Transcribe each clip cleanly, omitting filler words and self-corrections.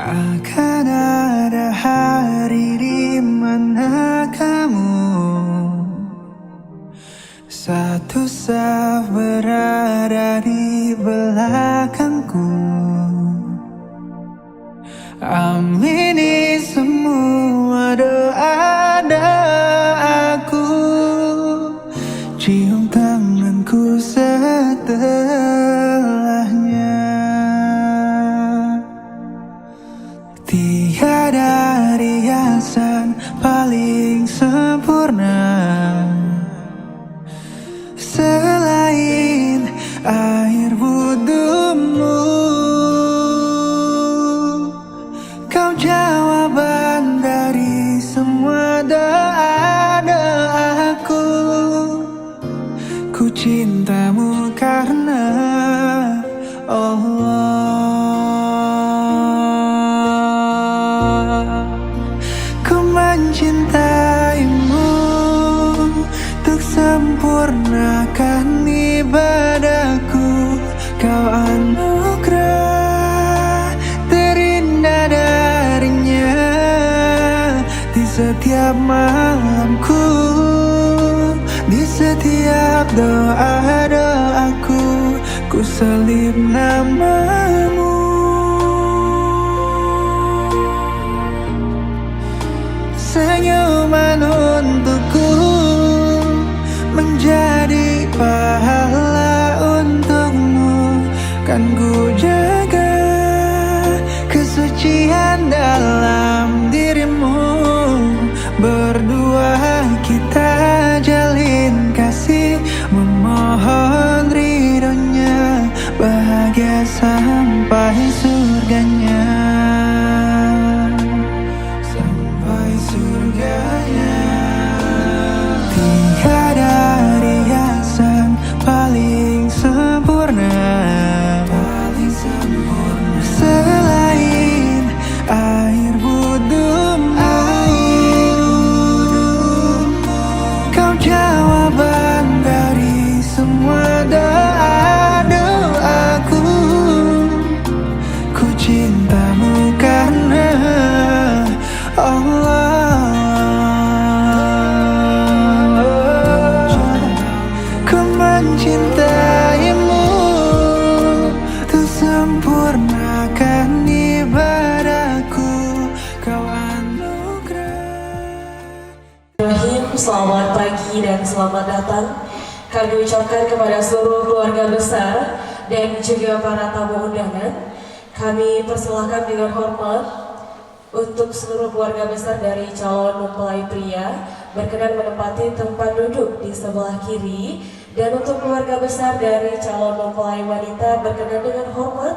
Akan ada hari di mana kamu satu saf berada di belakangku. Amini semua doa-doaku, cium tanganku setelahnya. Tiada riasan paling sempurna selain air wudhumu. Kau jawaban dari semua doa-doaku. Ku cintamu karena Allah. Ku mencintaimu untuk sempurnakan ibadahku. Kau anugerah terindah darinya. Di setiap malamku, di setiap doa-doaku, ku selip namamu. Senyuman untukku menjadi pahala untukmu. Kan ku jaga kesucian dalam dirimu. Berdua kita jalin kasih, memohon ridhonya, bahagia sampai surganya. Sampai surganya. Tiada riasan paling sempurna selain air wudhumu. Kau jawaban dari semua doa-doaku. Ku cintamu karena Allah. Ku mencintaimu untuk sempurnakan ibadahku. Kau anugerah. Selamat pagi dan selamat datang kami ucapkan kepada seluruh keluarga besar dan juga para tamu undangan. Kami persilahkan dengan hormat untuk seluruh keluarga besar dari calon mempelai pria berkenan menempati tempat duduk di sebelah kiri, dan untuk keluarga besar dari calon mempelai wanita berkenan dengan hormat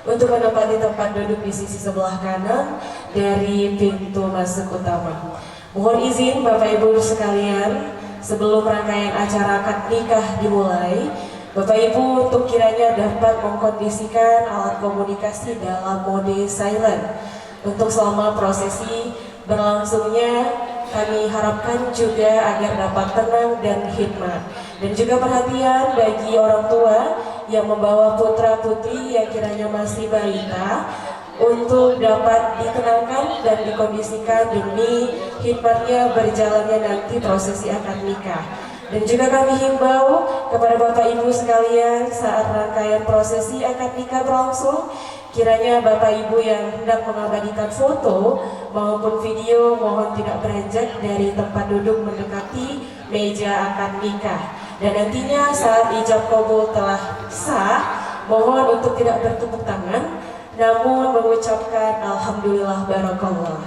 untuk menempati tempat duduk di sisi sebelah kanan dari pintu masuk utama. Mohon izin Bapak Ibu sekalian, sebelum rangkaian acara akad nikah dimulai, Bapak Ibu untuk kiranya dapat mengkondisikan alat komunikasi dalam mode silent. Untuk selama prosesi berlangsungnya, kami harapkan juga agar dapat tenang dan hikmat. Dan juga perhatian bagi orang tua yang membawa putra putri yang kiranya masih balita, untuk dapat ditenangkan dan dikondisikan demi hikmatnya berjalannya nanti prosesi akad nikah. Dan juga kami himbau kepada Bapak Ibu sekalian, saat rangkaian prosesi akad nikah berlangsung, kiranya Bapak Ibu yang hendak mengabadikan foto maupun video mohon tidak beranjak dari tempat duduk mendekati meja akad nikah. Dan nantinya saat ijab kabul telah sah, mohon untuk tidak bertepuk tangan, namun mengucapkan Alhamdulillah Barakallah.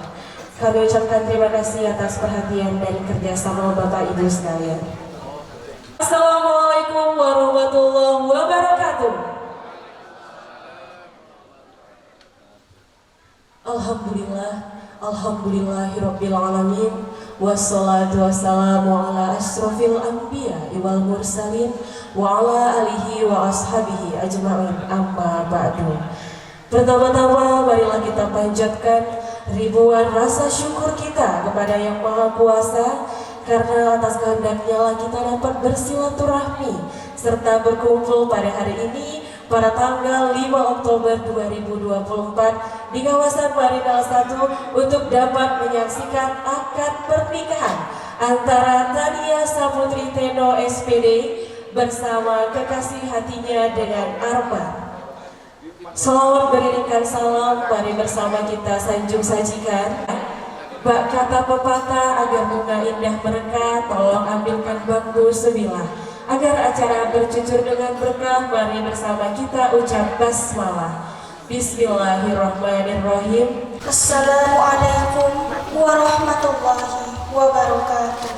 Kami ucapkan terima kasih atas perhatian dan kerjasama Bapak Ibu sekalian. Assalamualaikum warahmatullahi wabarakatuh. Alhamdulillah, alhamdulillahirabbil alamin, wassalatu wassalamu ala asyrofil anbiya wal mursalin wa ala alihi wa ashabihi ajma'in, amma ba'du. Pertama-tama marilah kita panjatkan ribuan rasa syukur kita kepada Yang Maha Kuasa, karena atas kehendaknya lah kita dapat bersilaturahmi serta berkumpul pada hari ini pada tanggal 5 Oktober 2024 di kawasan Marinal 1 untuk dapat menyaksikan akad pernikahan antara Tania Saputri Teno SPD bersama kekasih hatinya dengan Arman. Selawat beriringkan salam, mari bersama kita sanjung sajikan. Bak kata pepatah agar bunga indah berkah, tolong ambilkan bambu sebilah. Agar acara bercucur dengan berkah, mari bersama kita ucap basmalah. Bismillahirrahmanirrahim. Assalamualaikum warahmatullahi wabarakatuh.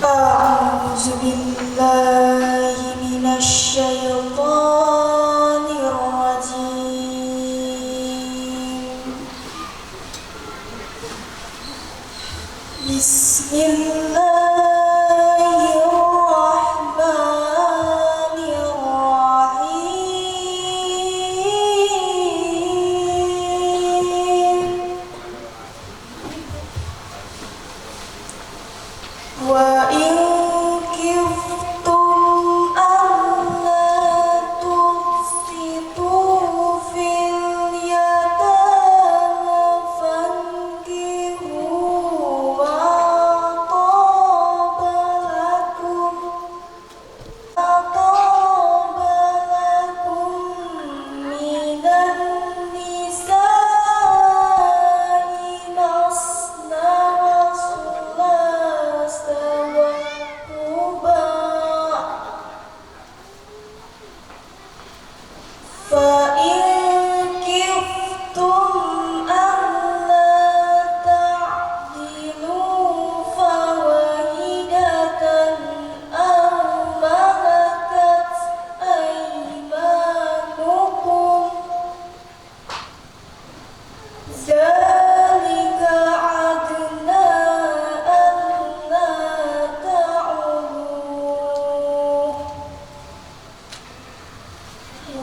A'udzu billahi minasy syaithanir rajim. Wa in khiftum alla tuqsitu fil yatama fankihu ma taba lakum minan nisa'i masna wa sulasa wa ruba' fa in khiftum alla ta'dilu fawahidatan aw malakat aymanukum zalika adna alla ta'ulu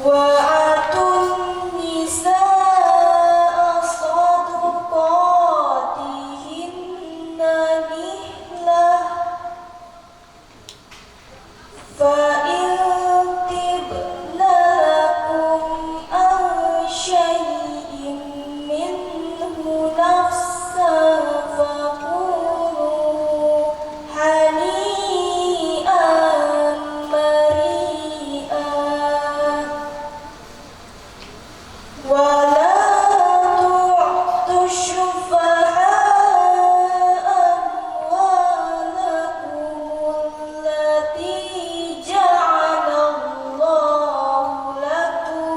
wa atun nisaa sadaqatihinna nihlah fa in tibna lakum an syai'in minhu nafsan faqulu hani'an mari'an wa la tu'tu syufaha'a amwalakum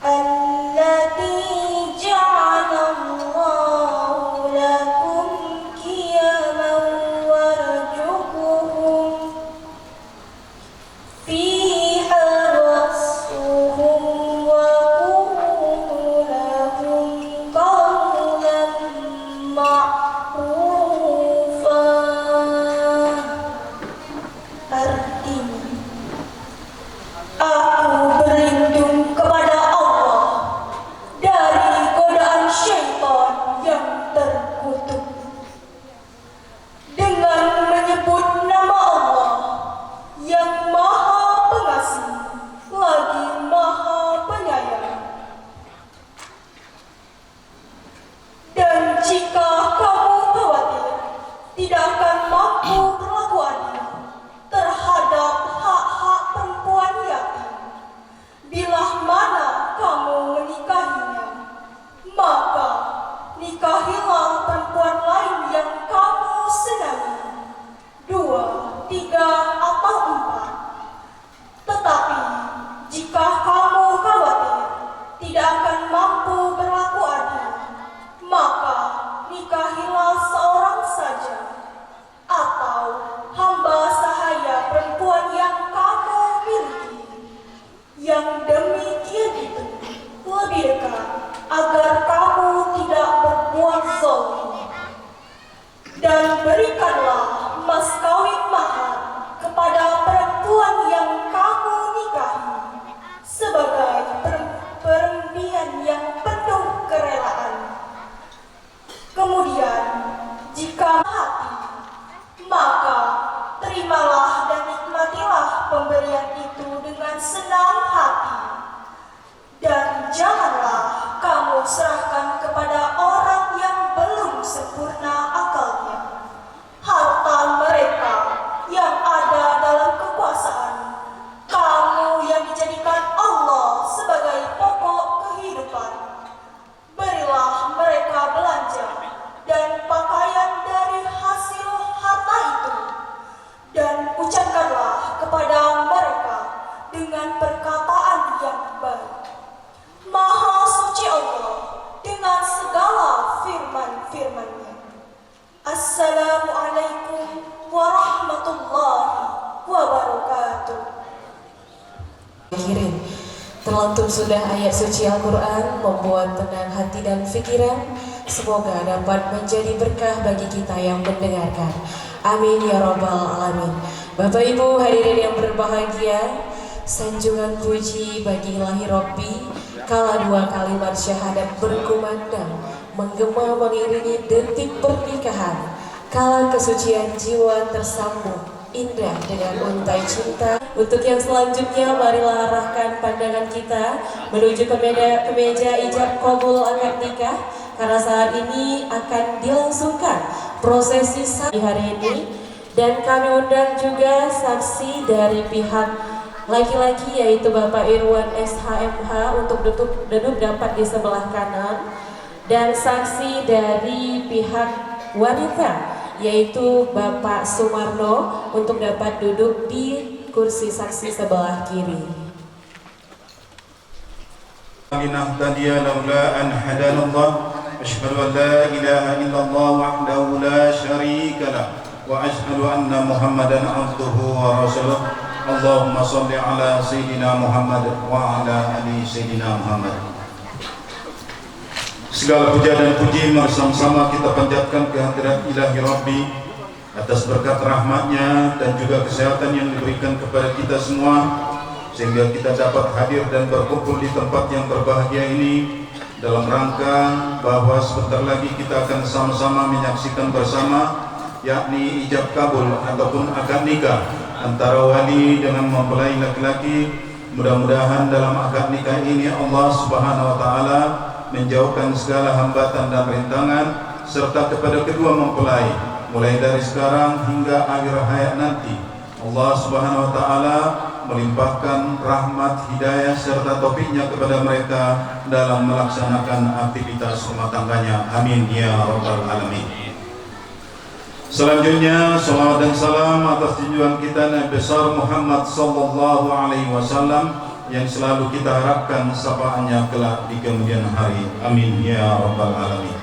allati ja'alallahu lakum qiyaman warzuquhum fiha waqsuhum wa qulu lahum qawlan ma'rufa. Artinya, aku berlindung kepada Allah dari godaan syaitan yang terkutuk dengan menyebut nama Allah yang Maha Pengasih lagi Maha Penyayang. Dan jika kamu khawatir tidak akan mampu berlaku adil terhadap hak-hak perempuan yatim, bila mana kamu menikahinya, maka nikahilah perempuan lain yang kamu senangi, 2, 3, atau 4. Tetapi jika kamu khawatir tidak akan mampu berlaku adil, maka nikahilah seorang saja atau hamba sahaya perempuan yang kamu miliki, yang demikian itu lebih dekat agar kamu tidak berbuat zalim. Dan berikanlah mas kawin mahar kepada perempuan yang kamu nikahi sebagai perembian yang penuh kerelaan. Kemudian jika hati, maka terimalah dan nikmatilah pemberian Assalamualaikum warahmatullahi wabarakatuh. Kirim. Terlantum sudah ayat suci Al-Quran membuat tenang hati dan pikiran. Semoga dapat menjadi berkah bagi kita yang mendengarkan. Amin ya rabbal alamin. Bapak Ibu hadirin yang berbahagia, sanjungan puji bagi ilahi Rabbi kala dua kalimat syahadat berkumandang menggema mengiringi detik pernikahan. Kala kesucian jiwa tersambung indah dengan untai cinta. Untuk yang selanjutnya, marilah arahkan pandangan kita menuju ke meja ijab kabul akad nikah, karena saat ini akan dilangsungkan prosesi di hari ini, dan kami undang juga saksi dari pihak laki-laki yaitu Bapak Irwan SHMH untuk duduk dapat di sebelah kanan, dan saksi dari pihak wanita yaitu Bapak Sumarno untuk dapat duduk di kursi saksi sebelah kiri. لنهتدي لولا أن هدانا الله أشهد أن لا إله إلا الله وحده لا شريك له وأشهد أن محمدا عبده ورسوله اللهم صل على سيدنا محمد وعلى آل سيدنا محمد. Segala puja dan puji bersama-sama kita panjatkan kehadirat ilahi Rabbi atas berkat rahmatnya dan juga kesehatan yang diberikan kepada kita semua, sehingga kita dapat hadir dan berkumpul di tempat yang berbahagia ini dalam rangka bahwa sebentar lagi kita akan sama-sama menyaksikan bersama, yakni ijab kabul ataupun akad nikah antara wali dengan mempelai laki-laki. Mudah-mudahan dalam akad nikah ini Allah Subhanahu wa taala menjauhkan segala hambatan dan rintangan serta kepada kedua mempelai mulai dari sekarang hingga akhir hayat nanti. Allah Subhanahu wa taala melimpahkan rahmat, hidayah serta taufiknya kepada mereka dalam melaksanakan aktivitas rumah tangganya. Amin ya rabbal alamin. Selanjutnya salawat dan salam atas junjungan kita Nabi besar Muhammad sallallahu alaihi wasallam yang selalu kita harapkan syafaatnya kelak di kemudian hari. Amin ya rabbal alamin.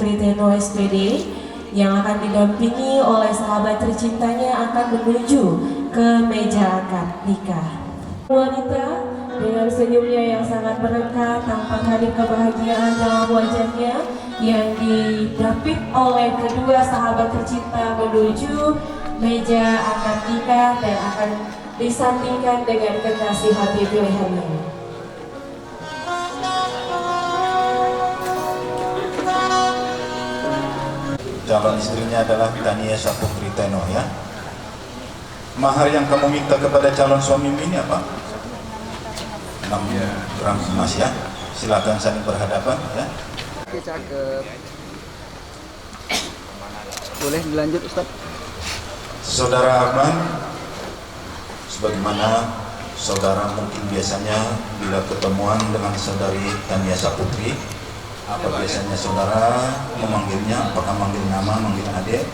Triteno SPD yang akan didampingi oleh sahabat tercintanya akan menuju ke meja akad nikah. Wanita dengan senyumnya yang sangat berengkah, tampak hadir kebahagiaan dalam wajahnya yang didapit oleh kedua sahabat tercinta menuju meja akad nikah dan akan disandingkan dengan kekasih hati pilihannya. Calon istrinya adalah Tania Saputri Teno ya. Mahar yang kamu minta kepada calon suamimu ini apa? 6 gram emas ya. Silakan saling berhadapan ya. Oke, cakep. Boleh dilanjut Ustaz? Saudara Arman, sebagaimana saudara mungkin biasanya bila ketemuan dengan saudari Tania Saputri, apa biasanya saudara memanggilnya? Apakah manggil nama, manggil adik,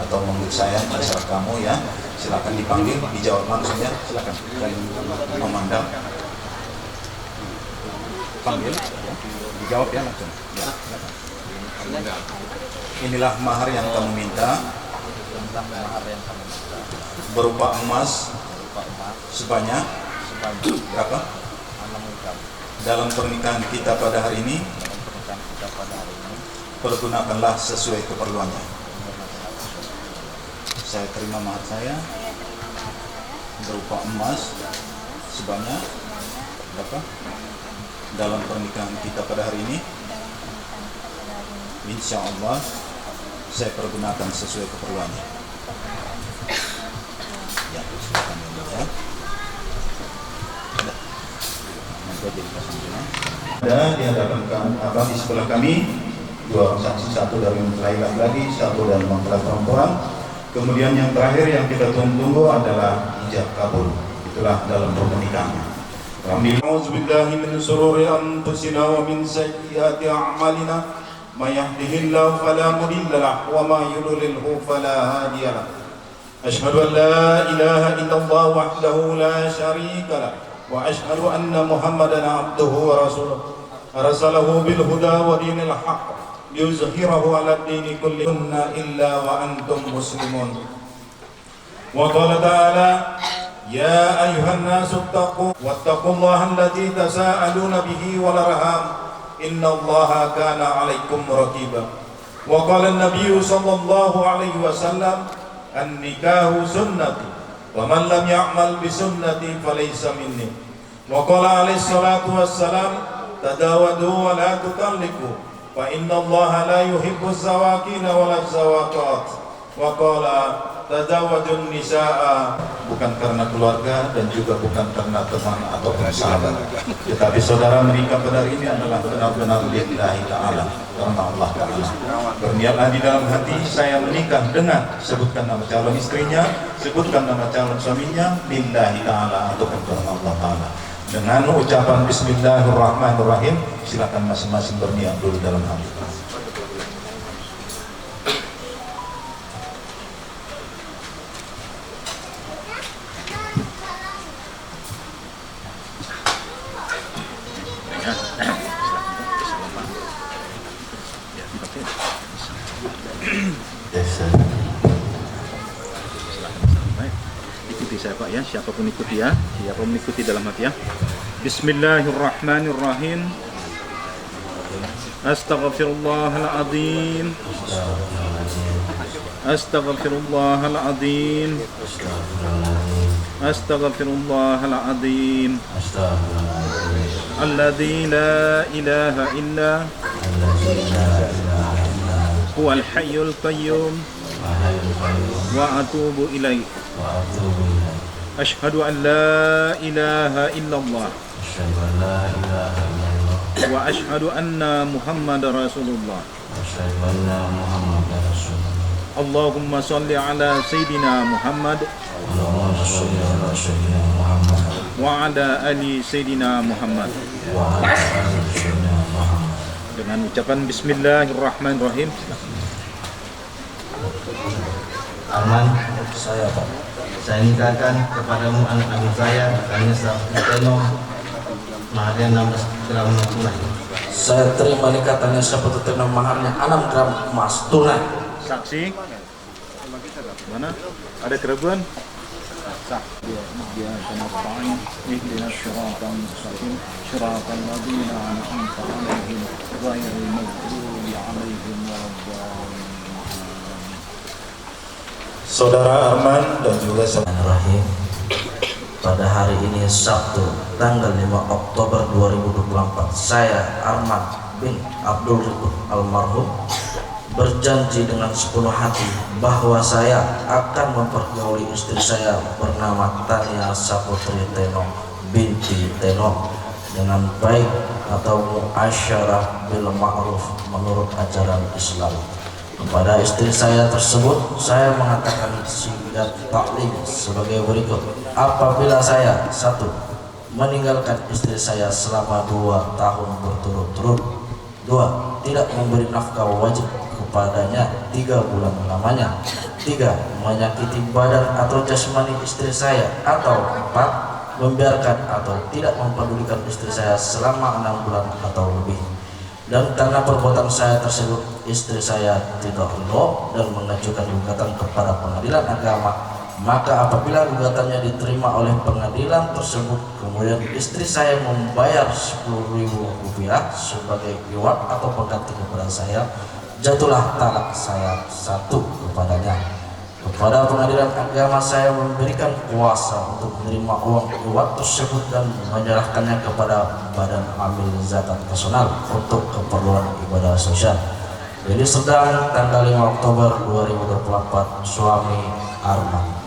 atau manggil saya, terserah kamu ya. Silakan dipanggil, dijawab langsung ya. Silakan memandang. Panggil, ya. Dijawab ya langsung. Ya. Inilah mahar yang kamu minta. Berupa emas sebanyak berapa? 6 gram. Dalam pernikahan kita pada hari ini, pergunakanlah sesuai keperluannya. Saya terima mahar saya berupa emas sebanyak berapa? Dalam pernikahan kita pada hari ini, insya Allah saya pergunakan sesuai keperluannya. Ya, silakan ya. Ada di hadapan kami, di sebelah kami, 2 saksi, satu dari mempelai laki-laki, satu dari mempelai perempuan. Kemudian yang terakhir yang kita tunggu adalah ijab kabul. Itulah dalam pernikahan. A'udzubillahi min syururi anfusina wa min sayyiati a'malina. May yahdihillahu fala mudilla lahu wa may yudlilhu fala hadiya lahu. Asyhadu an la ilaha illallah wahdahu la syarika lahu wa asyhadu anna Muhammadan abduhu wa rasuluh. Arsalahu bil huda wa dinil haqq liyuzhirahu 'ala ad-dini kullihi illa wa antum muslimun. Wa qala ta'ala ya ayyuhan nasu wattaqullaha alladzi tasaaluna bihi wal arham innallaha kana 'alaikum raqiba. Wa qala an-nabiyyu sallallahu alaihi wasallam an-nikahu sunnati wa man lam ya'mal bi sunnati falaysa minni. Wa qala alaihi salatu wassalam tadawadu wa la tutalliqu fa innallaha la yuhibbu az-zawaqina wa la az-zawaqat. Wa qala tazawwajun nisaa, bukan karena keluarga dan juga bukan karena teman ataupun sahabat, tetapi saudara menikah benar ini adalah benar-benar lillahi ta'ala, karena Allah Ta'ala. Berniatlah di dalam hati saya menikah dengan, sebutkan nama calon istrinya, sebutkan nama calon suaminya, lillahi ta'ala ataupun karena Allah Ta'ala. Dengan ucapan bismillahirrahmanirrahim, silakan masing-masing berniat dulu dalam hati. Ikuti saya Pak ya, siapapun ikuti ya, siapapun ikuti dalam hati ya. Bismillahirrahmanirrahim. Astaghfirullahaladzim. Astaghfirullahaladzim. Astaghfirullahaladzim. Alladzi la ilaha illa huwal hayyul qayyum wa atubu ilaih. Asyhadu an la ilaha illallah wa asyhadu anna Muhammadar Rasulullah. Allahumma shalli ala Sayyidina Muhammad wa ala ali Sayyidina Muhammad. Dengan ucapan bismillahirrahmanirrahim. Arman, saya Pak. Saya nikahkan kepadamu anak adik saya, Kanesa Teno, maharnya 16 gram tunai. Saya terima nikah Kanesa Teno, maharnya 6 gram emas tunai. Saksi? Mana? Ada keraguan? Sah. Dia kenapa ihdinas siratal mustaqim siratal ladzina an'amta 'alaihim ghairil maghdubi 'alaihim waladdallin. Saudara Arman dan juga Bismillahirrahmanirrahim. Pada hari ini Sabtu tanggal 5 Oktober 2024, saya Arman bin Abdul Ribut almarhum berjanji dengan sepenuh hati bahwa saya akan mempergauli istri saya bernama Tania Saputri Teno binti Teno dengan baik atau muasyarah bil ma'ruf menurut ajaran Islam. Kepada istri saya tersebut saya mengatakan syidat taklim sebagai berikut. Apabila saya 1. meninggalkan istri saya selama 2 tahun berturut-turut, 2. tidak memberi nafkah wajib kepadanya 3 bulan lamanya, 3. menyakiti badan atau jasmani istri saya, atau 4. membiarkan atau tidak mempedulikan istri saya selama 6 bulan atau lebih. Dan karena perbuatan saya tersebut, istri saya tidak ridho dan mengajukan gugatan kepada pengadilan agama. Maka apabila gugatannya diterima oleh pengadilan tersebut, kemudian istri saya membayar Rp10.000 sebagai reward atau pengganti kepada saya, jatuhlah talak saya 1 kepadanya. Kepada pengadilan agama saya memberikan kuasa untuk menerima uang reward tersebut dan menyerahkannya kepada Badan Amil Zakat Nasional untuk keperluan ibadah sosial. Jadi sedang tanggal 5 Oktober 2024, suami Arman.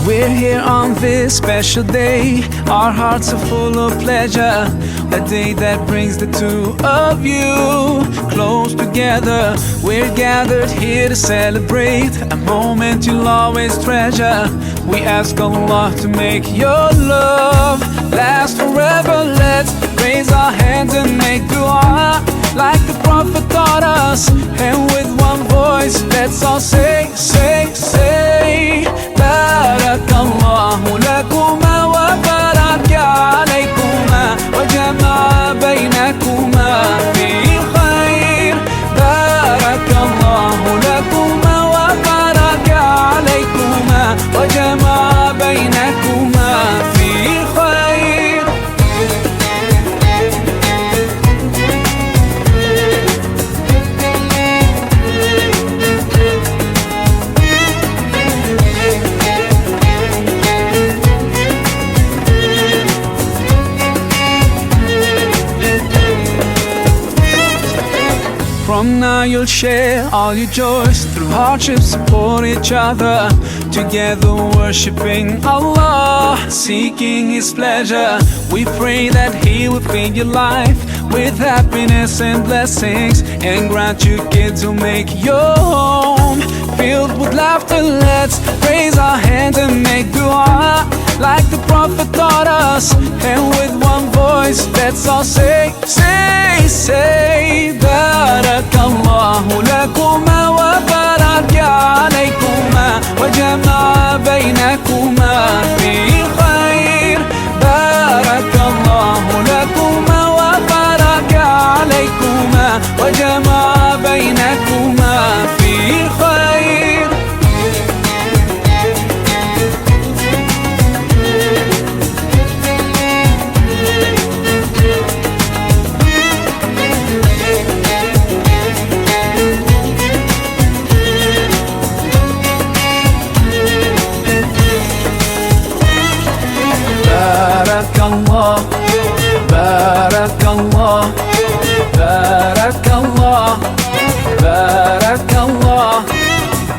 We're here on this special day. Our hearts are full of pleasure a day that brings the two of you close together. We're gathered here to celebrate a moment you'll always treasure. We ask Allah to make your love last forever. Let's raise our hands and make dua like the Prophet taught us, and with one voice let's all say, say, say, Barakallahu lakuma wa baraka alaykuma wa jama'a baynakuma fi khair. Barakallahu lakuma wa baraka alaykuma wa jama'a baynakuma fi khair. From now you'll share all your joys, through hardships support each other, together worshiping Allah, seeking His pleasure. We pray that He will fill your life with happiness and blessings, and grant you kids who make your home filled with laughter. Let's raise our hands and make dua like the Prophet taught us, and with one voice let's all say, say, say, Barakallahu lakuma wa baraka alaykuma wa jama'a baynakuma fi khair. Barakallahu lakuma wa baraka alaykuma wa jama'a baynakuma fi khair. Barakallah, Barakallah, Barakallah, Barakallah,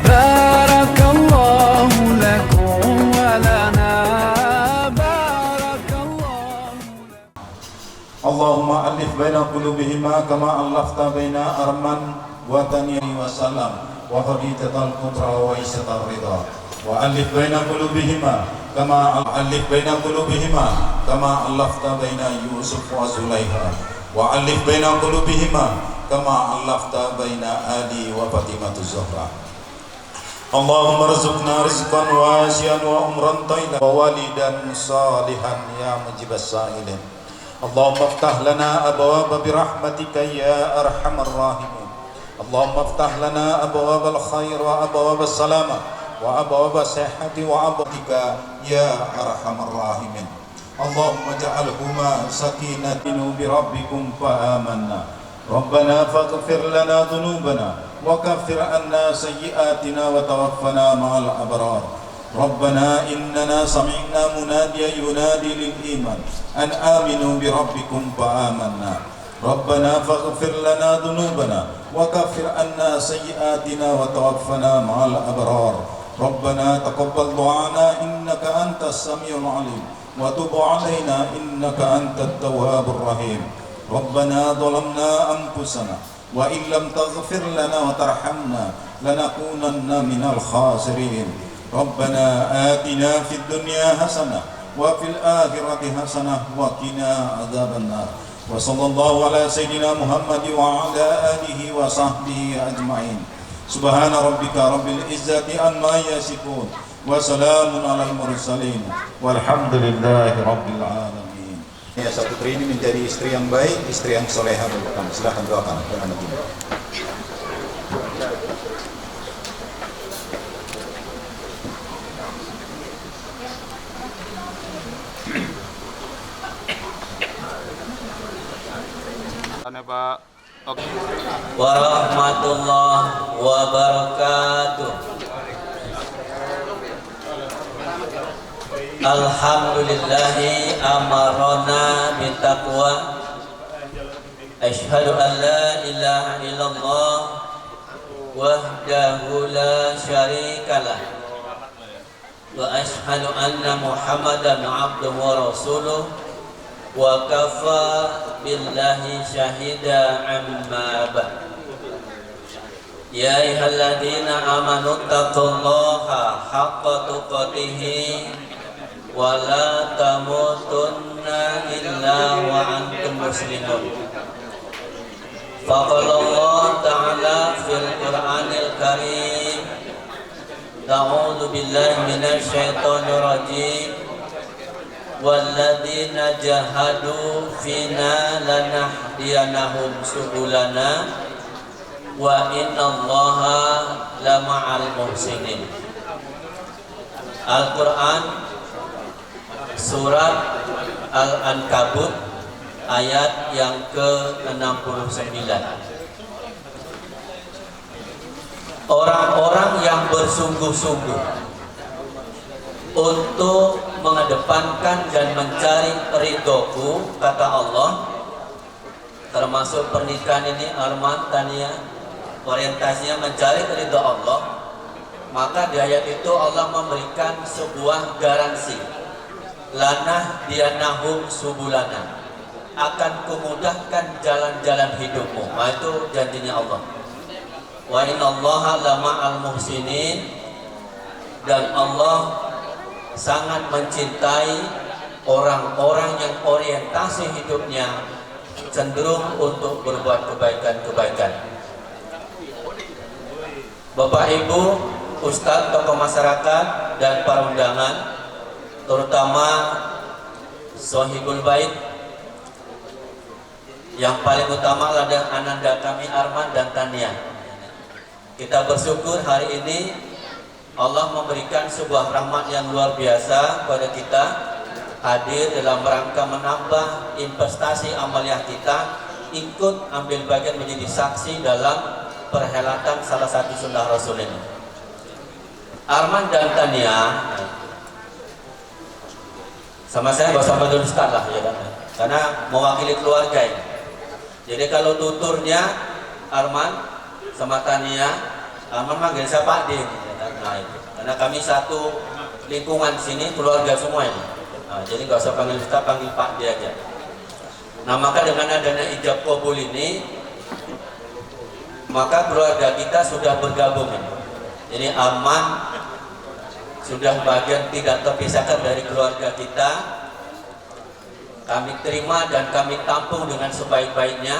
Barakallahu lakum wa lana, Barakallah. Allahumma alif baina qulubihima kama allafta baina Arman wa Tani wa Salam wa Khaditatal Kubra wa Isyatar Ridha. Wa alif baina qulubihima kama alif baina qulubihima kama allafta baina Yusuf wa Zulaiha. Wa alif baina qulubihima kama allafta baina Ali wa Fatimatu Zahra. Allahumma rizqna rizqan wasi'an wa umran tayyiban wa walidan salihan ya mujibas sa'ilin. Allahumma iftah lana abwaaba birahmatika ya arhamar rahimin. Allahumma iftah lana abwaabal khair wa abwaabas salamah wa abwaaba sihhati wa abwaabika ya arhamar rahimin. Allahumma ja'alhuma sakinatan bi rabbikum fa amanna. Rabbana faghfir lana dhunubana wa kaffir anna sayyi'atina wa tawaffana ma'al abrar. Rabbana innana sami'na munadiyan yunadi lil iman an aminu bi rabbikum fa amanna. Rabbana faghfir lana dhunubana wa kaffir anna sayyi'atina wa tawaffana ma'al abrar. Rabbana taqabbal du'ana innaka antas samiul alim wa tub 'alaina innaka antat tawwabur rahim. Rabbana dhalamna anfusana wa in lam taghfir lana wa tarhamna lanakunanna minal khasirin. Rabbana atina fid dunya hasanah wa fil akhirati hasanah wa qina adzabannar. Wa sallallahu ala sayyidina Muhammad wa ala alihi wa sahbihi ajma'in. Subhana rabbika rabbil izzati amma yasifun wa salamun alal mursalin walhamdulillahi rabbil alamin. Ya, Putri ini menjadi istri yang baik, istri yang soleha bagi kamu. Silahkan doakan untuk anak ini. Pak. Warahmatullahi wabarakatuh. Alhamdulillahi amarona bitaqwa. Asyhadu an la ilaha illallah wahdahu la syarikalah wa asyhadu anna Muhammadan abduhu wa rasuluh wa kafa billahi syahida amma ba'd. Ya ayyuhalladzina amanu taqullaha haqqa tuqatih wa la tamutunna illa wa antum muslimun. Faqala Allah ta'ala fil Qur'anil Karim, a'udzu billahi minasy syaithanir rajim, walladzina jahadu fina lanahdiyanahum subulana wa innallaha lama'al muhsinin. Al-Quran surat Al-Ankabut ayat yang ke-69. Orang-orang yang bersungguh-sungguh untuk mengedepankan dan mencari ridhoku, kata Allah, termasuk pernikahan ini Arman, Tania, orientasinya mencari ridho Allah, maka di ayat itu Allah memberikan sebuah garansi, lanah dianahum subulana, akan kumudahkan jalan-jalan hidupmu. Nah, itu janjinya Allah. Wa innallaha lama'al muhsinin, dan Allah sangat mencintai orang-orang yang orientasi hidupnya cenderung untuk berbuat kebaikan-kebaikan. Bapak Ibu, Ustadz, tokoh masyarakat, dan para undangan, terutama Sohibul Bait, yang paling utama adalah ananda kami Arman dan Tania. Kita bersyukur hari ini Allah memberikan sebuah rahmat yang luar biasa kepada kita, hadir dalam rangka menambah investasi amaliah kita, ikut ambil bagian menjadi saksi dalam perhelatan salah satu sunnah Rasul ini. Arman dan Tania, sama saya gak usah panggil Ustaz lah ya kan? Karena mewakili keluarga ini. Jadi kalau tuturnya Arman sama Tania, Arman manggil saya Pak D. Nah, itu. Karena kami satu lingkungan sini, keluarga semua ini. Nah, jadi gak usah panggil Ustaz, panggil Pak D aja. Nah, maka dengan adanya ijab qabul ini, maka keluarga kita sudah bergabung ini. Jadi Arman sudah bagian tidak terpisahkan dari keluarga kita. Kami terima dan kami tampung dengan sebaik-baiknya.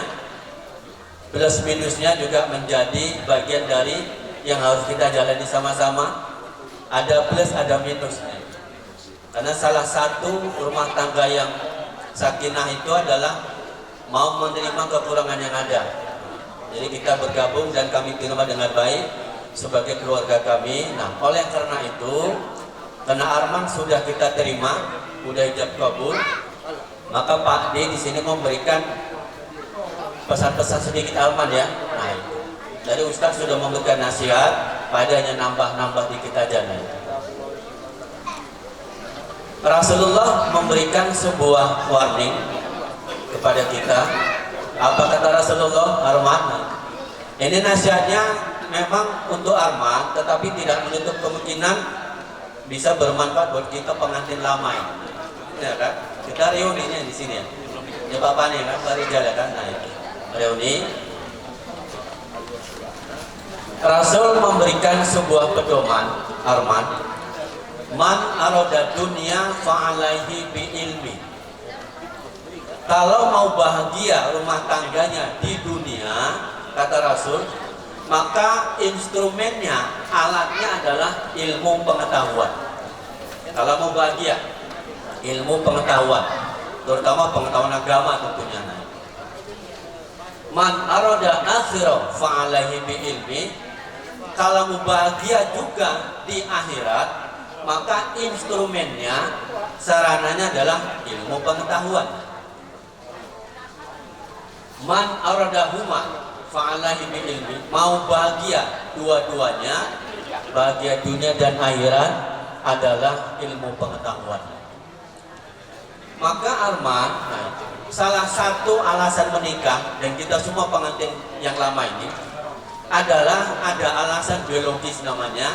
Plus minusnya juga menjadi bagian dari yang harus kita jalani sama-sama. Ada plus, ada minusnya. Karena salah satu rumah tangga yang sakinah itu adalah mau menerima kekurangan yang ada. Jadi kita bergabung dan kami terima dengan baik sebagai keluarga kami. Nah, oleh karena itu, karena Arman sudah kita terima, sudah ijab kabul, maka Pak D di sini memberikan pesan-pesan sedikit Arman ya. Nah, itu. Dari Ustaz sudah memberikan nasihat, padanya nambah-nambah dikit aja nih. Rasulullah memberikan sebuah warning kepada kita. Apa kata Rasulullah? Arman, ini nasihatnya memang untuk Arman, tetapi tidak menutup kemungkinan bisa bermanfaat buat kita pengantin lama ini. Ya kan? Kita reuninya di sini ya. Ya Bapak nih kan, Pak Rijal ya kan? Nah itu reuni. Rasul memberikan sebuah pedoman Arman. Man arada dunia fa'alaihi bi ilmi. Kalau mau bahagia rumah tangganya di dunia, kata Rasul, maka instrumennya, alatnya adalah ilmu pengetahuan. Kalau mau bahagia, ilmu pengetahuan, terutama pengetahuan agama tentunya. Man arada akhirah fa'alaihi bi ilmi. Kalau mau bahagia juga di akhirat, maka instrumennya, sarananya adalah ilmu pengetahuan. Man aradahuma fa'alahi bi ilmi, mau bahagia dua-duanya, bahagia dunia dan akhirat adalah ilmu pengetahuan. Maka Arman, salah satu alasan menikah, dan kita semua pengantin yang lama ini, adalah ada alasan biologis namanya,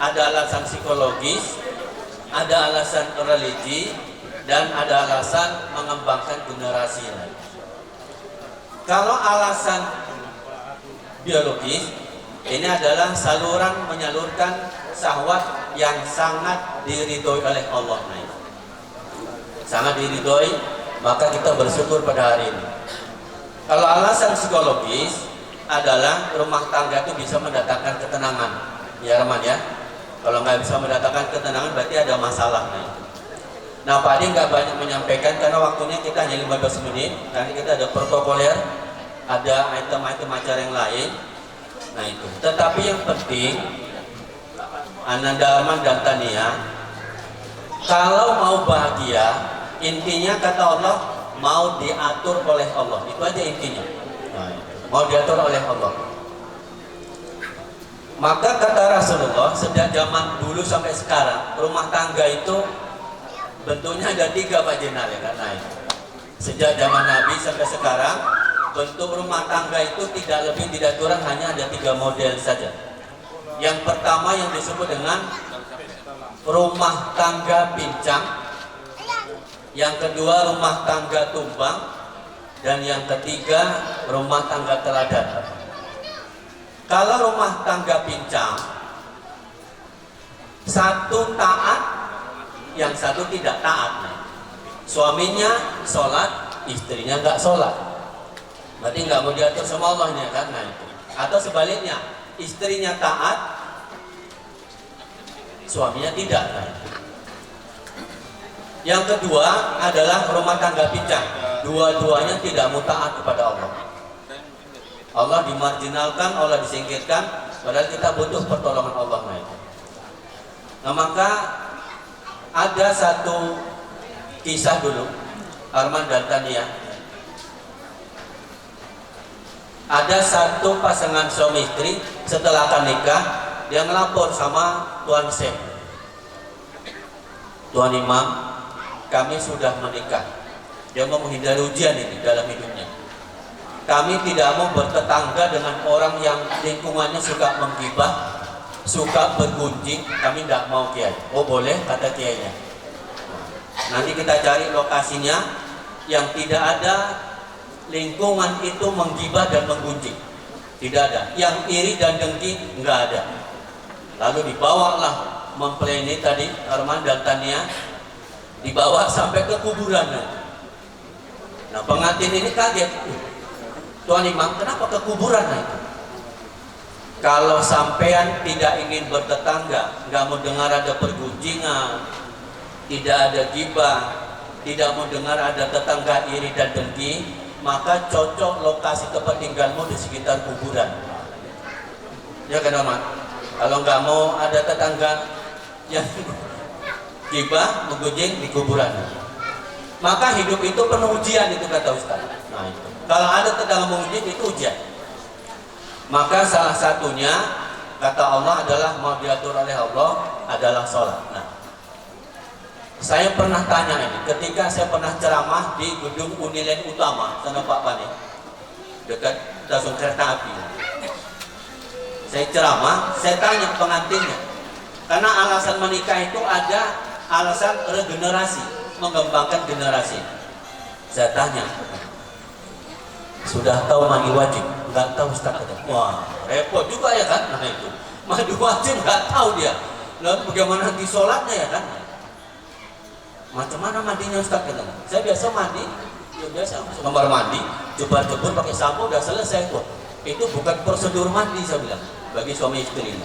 ada alasan psikologis, ada alasan religi, dan ada alasan mengembangkan generasi. Kalau alasan biologis, ini adalah saluran menyalurkan syahwat yang sangat diridhoi oleh Allah. Sangat diridhoi, maka kita bersyukur pada hari ini. Kalau alasan psikologis adalah rumah tangga itu bisa mendatangkan ketenangan, ya Rahman ya. Kalau nggak bisa mendatangkan ketenangan berarti ada masalah. Nah Pak Adi nggak banyak menyampaikan karena waktunya kita hanya 15 menit. Nanti kita ada protokoler, ada item-item acara yang lain. Nah itu. Tetapi yang penting, Ananda Arman dan Tania, kalau mau bahagia, intinya kata Allah mau diatur oleh Allah. Itu aja intinya. Nah, mau diatur oleh Allah. Maka kata Rasulullah, sejak zaman dulu sampai sekarang, rumah tangga itu bentuknya ada 3 Pak Jenal ya kan? Nah, sejak zaman Nabi sampai sekarang, bentuk rumah tangga itu tidak lebih tidak kurang hanya ada 3 model saja. Yang pertama yang disebut dengan rumah tangga pincang, yang kedua rumah tangga tumbang, dan yang ketiga rumah tangga teladan. Kalau rumah tangga pincang, satu taat, yang satu tidak taat. Suaminya sholat, istrinya nggak sholat, berarti nggak mau diatur sama Allah ya kan? Nah, itu. Atau sebaliknya, istrinya taat, suaminya tidak. Nah, itu. Yang kedua adalah rumah tangga pincang, dua-duanya tidak mau taat kepada Allah. Allah dimarginalkan, Allah disingkirkan, padahal kita butuh pertolongan Allah. Nah maka ada satu kisah dulu, Arman dan Tania. Ada satu pasangan suami istri setelah akan nikah, dia ngelapor sama Tuan Syekh, Tuan Imam, kami sudah menikah. Dia mau menghindari ujian ini dalam hidupnya. Kami tidak mau bertetangga dengan orang yang lingkungannya suka menggibah, suka bergunjing. Kami tidak mau kiai. Oh boleh, kata kiainya. Nanti kita cari lokasinya yang tidak ada lingkungan itu menggibah dan menggunjing. Tidak ada. Yang iri dan dengki enggak ada. Lalu dibawalah mempelai ini tadi, Arman dan Tania, dibawa sampai ke kuburan. Nah pengantin ini kaget. Tuan Imam, kenapa ke kuburan itu? Kalau sampean tidak ingin bertetangga, nggak mau dengar ada pergunjingan, tidak ada gibah, tidak mau dengar ada tetangga iri dan dengki, maka cocok lokasi tempat tinggalmu di sekitar kuburan. Ya kan Ahmad? Kalau nggak mau ada tetangga yang gibah, menggunjing di kuburan. Maka hidup itu penuh ujian, itu kata Ustaz. Nah itu. Kalau ada tetangga menguji itu ujian. Maka salah satunya kata Allah adalah mau diatur oleh Allah adalah sholat. Nah, saya pernah tanya ini ketika saya pernah ceramah di gedung Unilen Utama sana Pak Bani, dekat stasiun kereta api. Saya ceramah, saya tanya pengantinnya, karena alasan menikah itu ada alasan regenerasi, mengembangkan generasi. Saya tanya, sudah tahu mandi wajib? Nggak tahu Ustaz. Wah repot juga ya kan. Nah itu mandi wajib nggak tahu dia. Lalu bagaimana nanti sholatnya ya kan? Macam mana mandinya Ustaz? Saya biasa mandi, ya biasa kamar mandi, jebur pakai sampo udah selesai kok. Itu bukan prosedur mandi saya bilang bagi suami istri.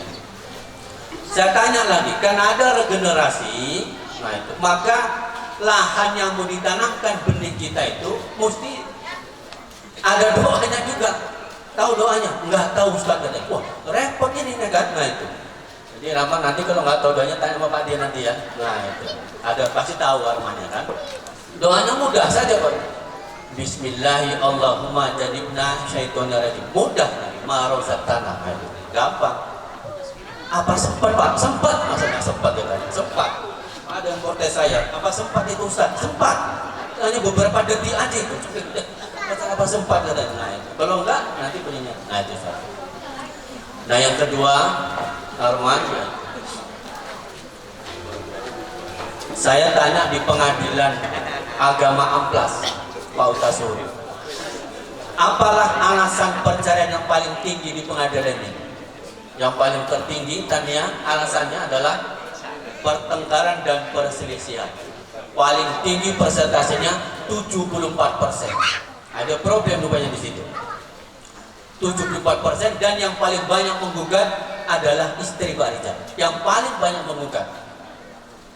Saya tanya lagi, karena ada regenerasi, nah itu maka lahan yang mau ditanamkan benih kita itu mesti ada doanya juga. Tahu doanya? Enggak tahu Ustaz. Wah repot ini kan. Nah itu. Jadi Rahman nanti kalau nggak tahu doanya tanya sama Pak Dia nanti ya. Nah itu. Ada pasti tahu Armannya kan. Doanya mudah saja Pak. Bismillahi Allahumma jadibna syaitonir rajim. Mudah nih. Marozatana. Gampang. Apa sempat Pak? Sempat. Maksudnya sempat ya kan? Sempat. Ada yang protes saya. Apa sempat itu Ustaz? Sempat. Hanya beberapa detik aja itu. Apa sempat katanya. Nah, kalau enggak nanti punya. Nah itu satu. Nah yang kedua, Arman, Saya tanya di pengadilan agama Amplas, Pak Utasuri, apalah alasan perceraian yang paling tinggi di pengadilan ini? Yang paling tertinggi, tanya, alasannya adalah pertengkaran dan perselisihan. Paling tinggi persentasenya 74%. Ada problem rupanya di situ. 74%, dan yang paling banyak menggugat adalah istri Pak Rijal. Yang paling banyak menggugat.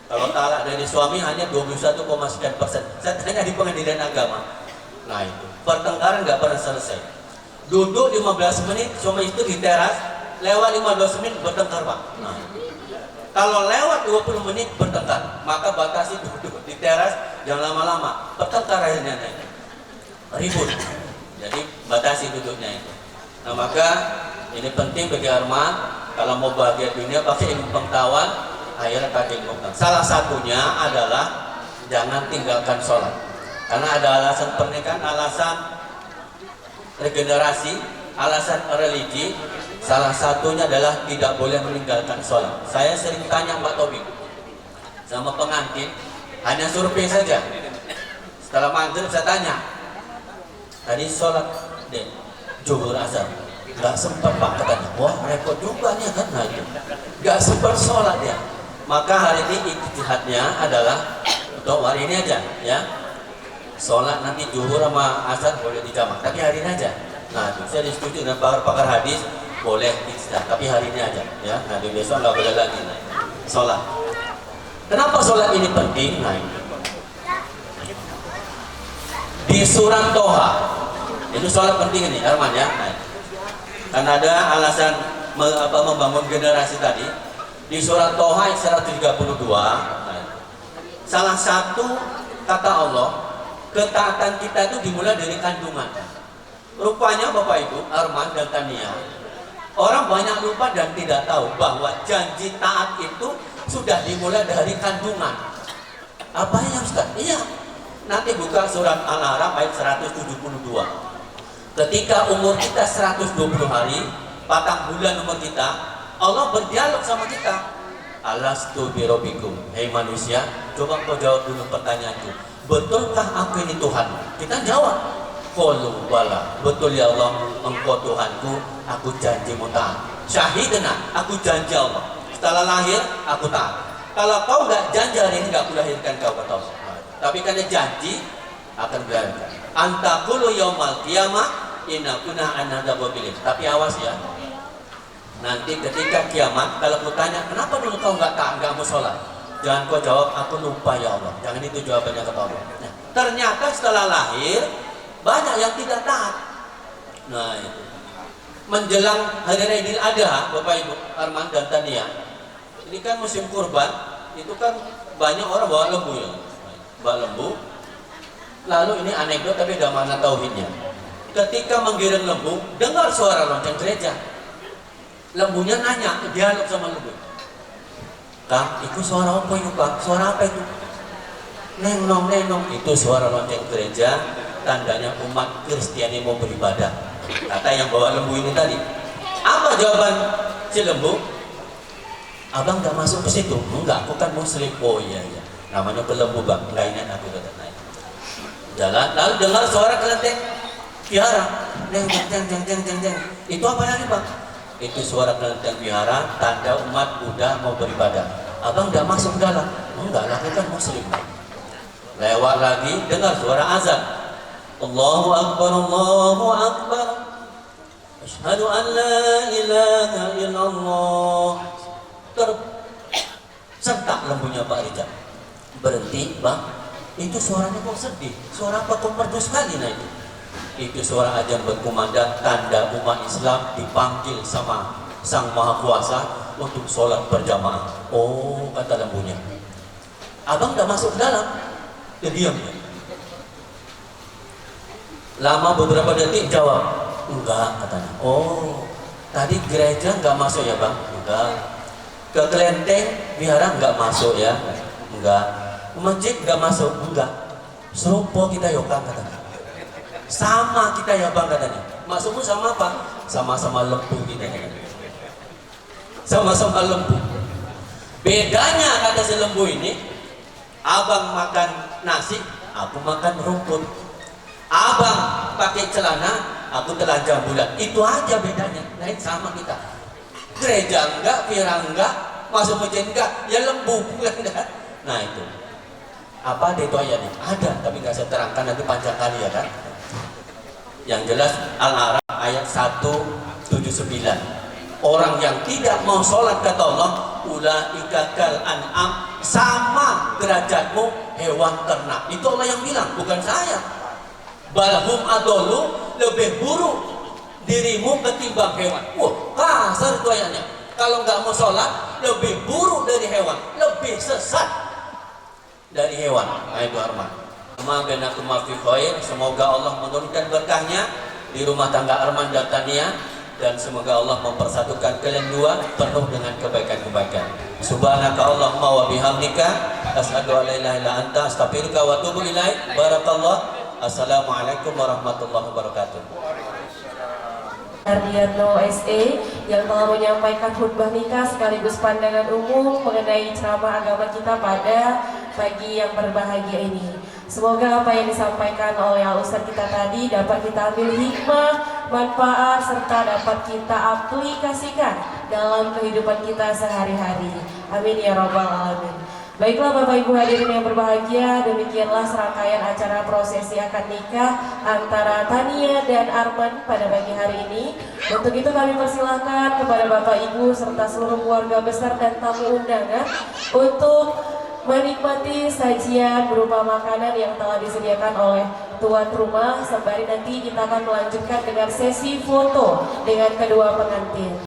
Kalau talak dari suami hanya 21,sekian%. Saya tanya di pengadilan agama. Nah itu, pertengkaran nggak pernah selesai. Duduk 15 menit, suami istri di teras, lewat 15 menit bertengkar Pak. Nah, kalau lewat 20 menit bertengkar, maka batasi duduk di teras, jangan lama-lama. Bertengkar akhirnya ribut. Jadi batasi duduknya itu. Nah maka ini penting bagi Arman, kalau mau bahagia dunia pakai ilmu pengetahuan, akhirat pakai ilmu pengetahuan. Salah satunya adalah jangan tinggalkan sholat. Karena ada alasan pernikahan, alasan regenerasi, alasan religi. Salah satunya adalah tidak boleh meninggalkan sholat. Saya sering tanya Pak Tobik sama pengantin, hanya survei saja. Setelah maghrib saya tanya, tadi sholat deh, zuhur asar, nggak sempat Pak, katanya. Wah repot juga nih kan, nah itu nggak sempat sholat ya. Maka hari ini ijtihadnya adalah untuk hari ini aja ya. Sholat nanti zuhur sama asar boleh dijamak, tapi hari ini aja. Nah itu saya diskusi dengan pakar hadis, boleh ijtihad, tapi hari ini aja ya. Nah besok nggak boleh lagi sholat. Kenapa sholat ini penting? Nah ini di surat Toha itu sholat penting ini Arman ya. Nah, karena ada alasan membangun generasi tadi di surat Toha ayat 132. Nah, salah satu kata Allah, ketaatan kita itu dimulai dari kandungan. Rupanya Bapak Ibu, Arman dan Tania, orang banyak lupa dan tidak tahu bahwa janji taat itu sudah dimulai dari kandungan. Apa yang Ustaz? Iya. Nanti buka surat Al-A'raf ayat 172. Ketika umur kita 120 hari, patang bulan umur kita, Allah berdialog sama kita. Alastu birabbikum, hei manusia, coba kau jawab dulu pertanyaanku. Betulkah aku ini Tuhan? Kita jawab, qalu bala, betul ya Allah, engkau Tuhanku, aku janji taat. Syahidna, aku janji Allah. Setelah lahir, aku taat. Kalau kau nggak janji hari ini, nggak aku lahirkan kau, kata Allah. Tapi karena janji akan berlaku. Antakulu yaumal qiyamah inna kunna anadzababilin. Tapi awas ya. Nanti ketika kiamat, kalau aku tanya, kenapa dulu kau nggak taat, nggak mau sholat? Jangan kau jawab, aku lupa ya Allah. Jangan itu jawabannya kata Allah. Nah, ternyata setelah lahir banyak yang tidak taat. Nah itu. Menjelang hari raya Idul Adha, Bapak Ibu, Arman dan Tania, ini kan musim kurban, itu kan banyak orang bawa lembu ya. Bawa lembu. Lalu ini anekdot tapi ada makna tauhidnya. Ketika menggiring lembu, dengar suara lonceng gereja. Lembunya nanya, dialog sama lembu. Kang, itu suara apa itu Kang? Suara apa itu? Nenong, nenong. Itu suara lonceng gereja, tandanya umat Kristiani mau beribadah. Kata yang bawa lembu ini tadi. Apa jawaban si lembu? Abang gak masuk ke situ? Enggak, aku kan muslim. Oh iya, iya. Namanya kelembu bang, nggak ingat aku kata naik. Jalan, lalu dengar suara kelenteng vihara, jeng jeng jeng jeng jeng jeng. Itu apa lagi bang? Itu suara kelenteng vihara, tanda umat udah mau beribadah. Abang nggak masuk dalam? Enggak, aku kan muslim. Lewat lagi, dengar suara azan. Allahu Akbar, Allahu Akbar. Asyhadu an la ilaha illallah. Tersentak lembunya Pak Rijal. Berhenti bang, itu suaranya kok sedih, suara apa kok merdu sekali. Nah itu suara azan berkumandang, tanda umat Islam dipanggil sama Sang Maha Kuasa untuk sholat berjamaah. Oh kata lembunya, abang udah masuk dalam, dia diam ya. Lama beberapa detik jawab, enggak katanya. Oh tadi gereja nggak masuk ya bang? Enggak. Ke kelenteng wihara nggak masuk ya? Enggak. Masjid nggak masuk? Enggak. Serupa kita yokan katanya. Sama kita ya bang katanya. Maksudmu sama apa? Sama-sama lembu kita katanya. Sama-sama lembu. Bedanya kata si lembu ini, Abang makan nasi, aku makan rumput. Abang pakai celana, aku telanjang bulat. Itu aja bedanya. Lain sama kita. Gereja enggak, vira enggak, masuk masjid enggak, ya lembu enggak. Nah itu. Apa ada itu ayatnya? Ada, tapi nggak saya terangkan, nanti panjang kali ya kan. Yang jelas Al-A'raf ayat 179. Orang yang tidak mau sholat kata Allah, ulaika kal an'am, sama derajatmu hewan ternak. Itu Allah yang bilang, bukan saya. Balhum adollu, lebih buruk dirimu ketimbang hewan. Wah, kasar itu ayatnya. Kalau nggak mau sholat, lebih buruk dari hewan, lebih sesat dari hewan. Nah itu Arman. Semoga Allah menurunkan berkahnya di rumah tangga Arman dan Tania, dan semoga Allah mempersatukan kalian dua penuh dengan kebaikan-kebaikan. Subhanaka Allahumma wa bihamdika asyhadu an la ilaha illa anta astaghfiruka wa atubu ilaik. Barakallah. Assalamualaikum warahmatullahi wabarakatuh. Ardiano SE yang telah menyampaikan khutbah nikah sekaligus pandangan umum mengenai ceramah agama kita pada pagi yang berbahagia ini. Semoga apa yang disampaikan oleh Al-Ustaz kita tadi dapat kita ambil hikmah, manfaat, serta dapat kita aplikasikan dalam kehidupan kita sehari-hari. Amin ya rabbal alamin. Baiklah Bapak Ibu hadirin yang berbahagia, demikianlah serangkaian acara prosesi akad nikah antara Tania dan Arman pada pagi hari ini. Untuk itu kami persilahkan kepada Bapak Ibu serta seluruh keluarga besar dan tamu undangan untuk menikmati sajian berupa makanan yang telah disediakan oleh tuan rumah. Sembari nanti kita akan melanjutkan dengan sesi foto dengan kedua pengantin.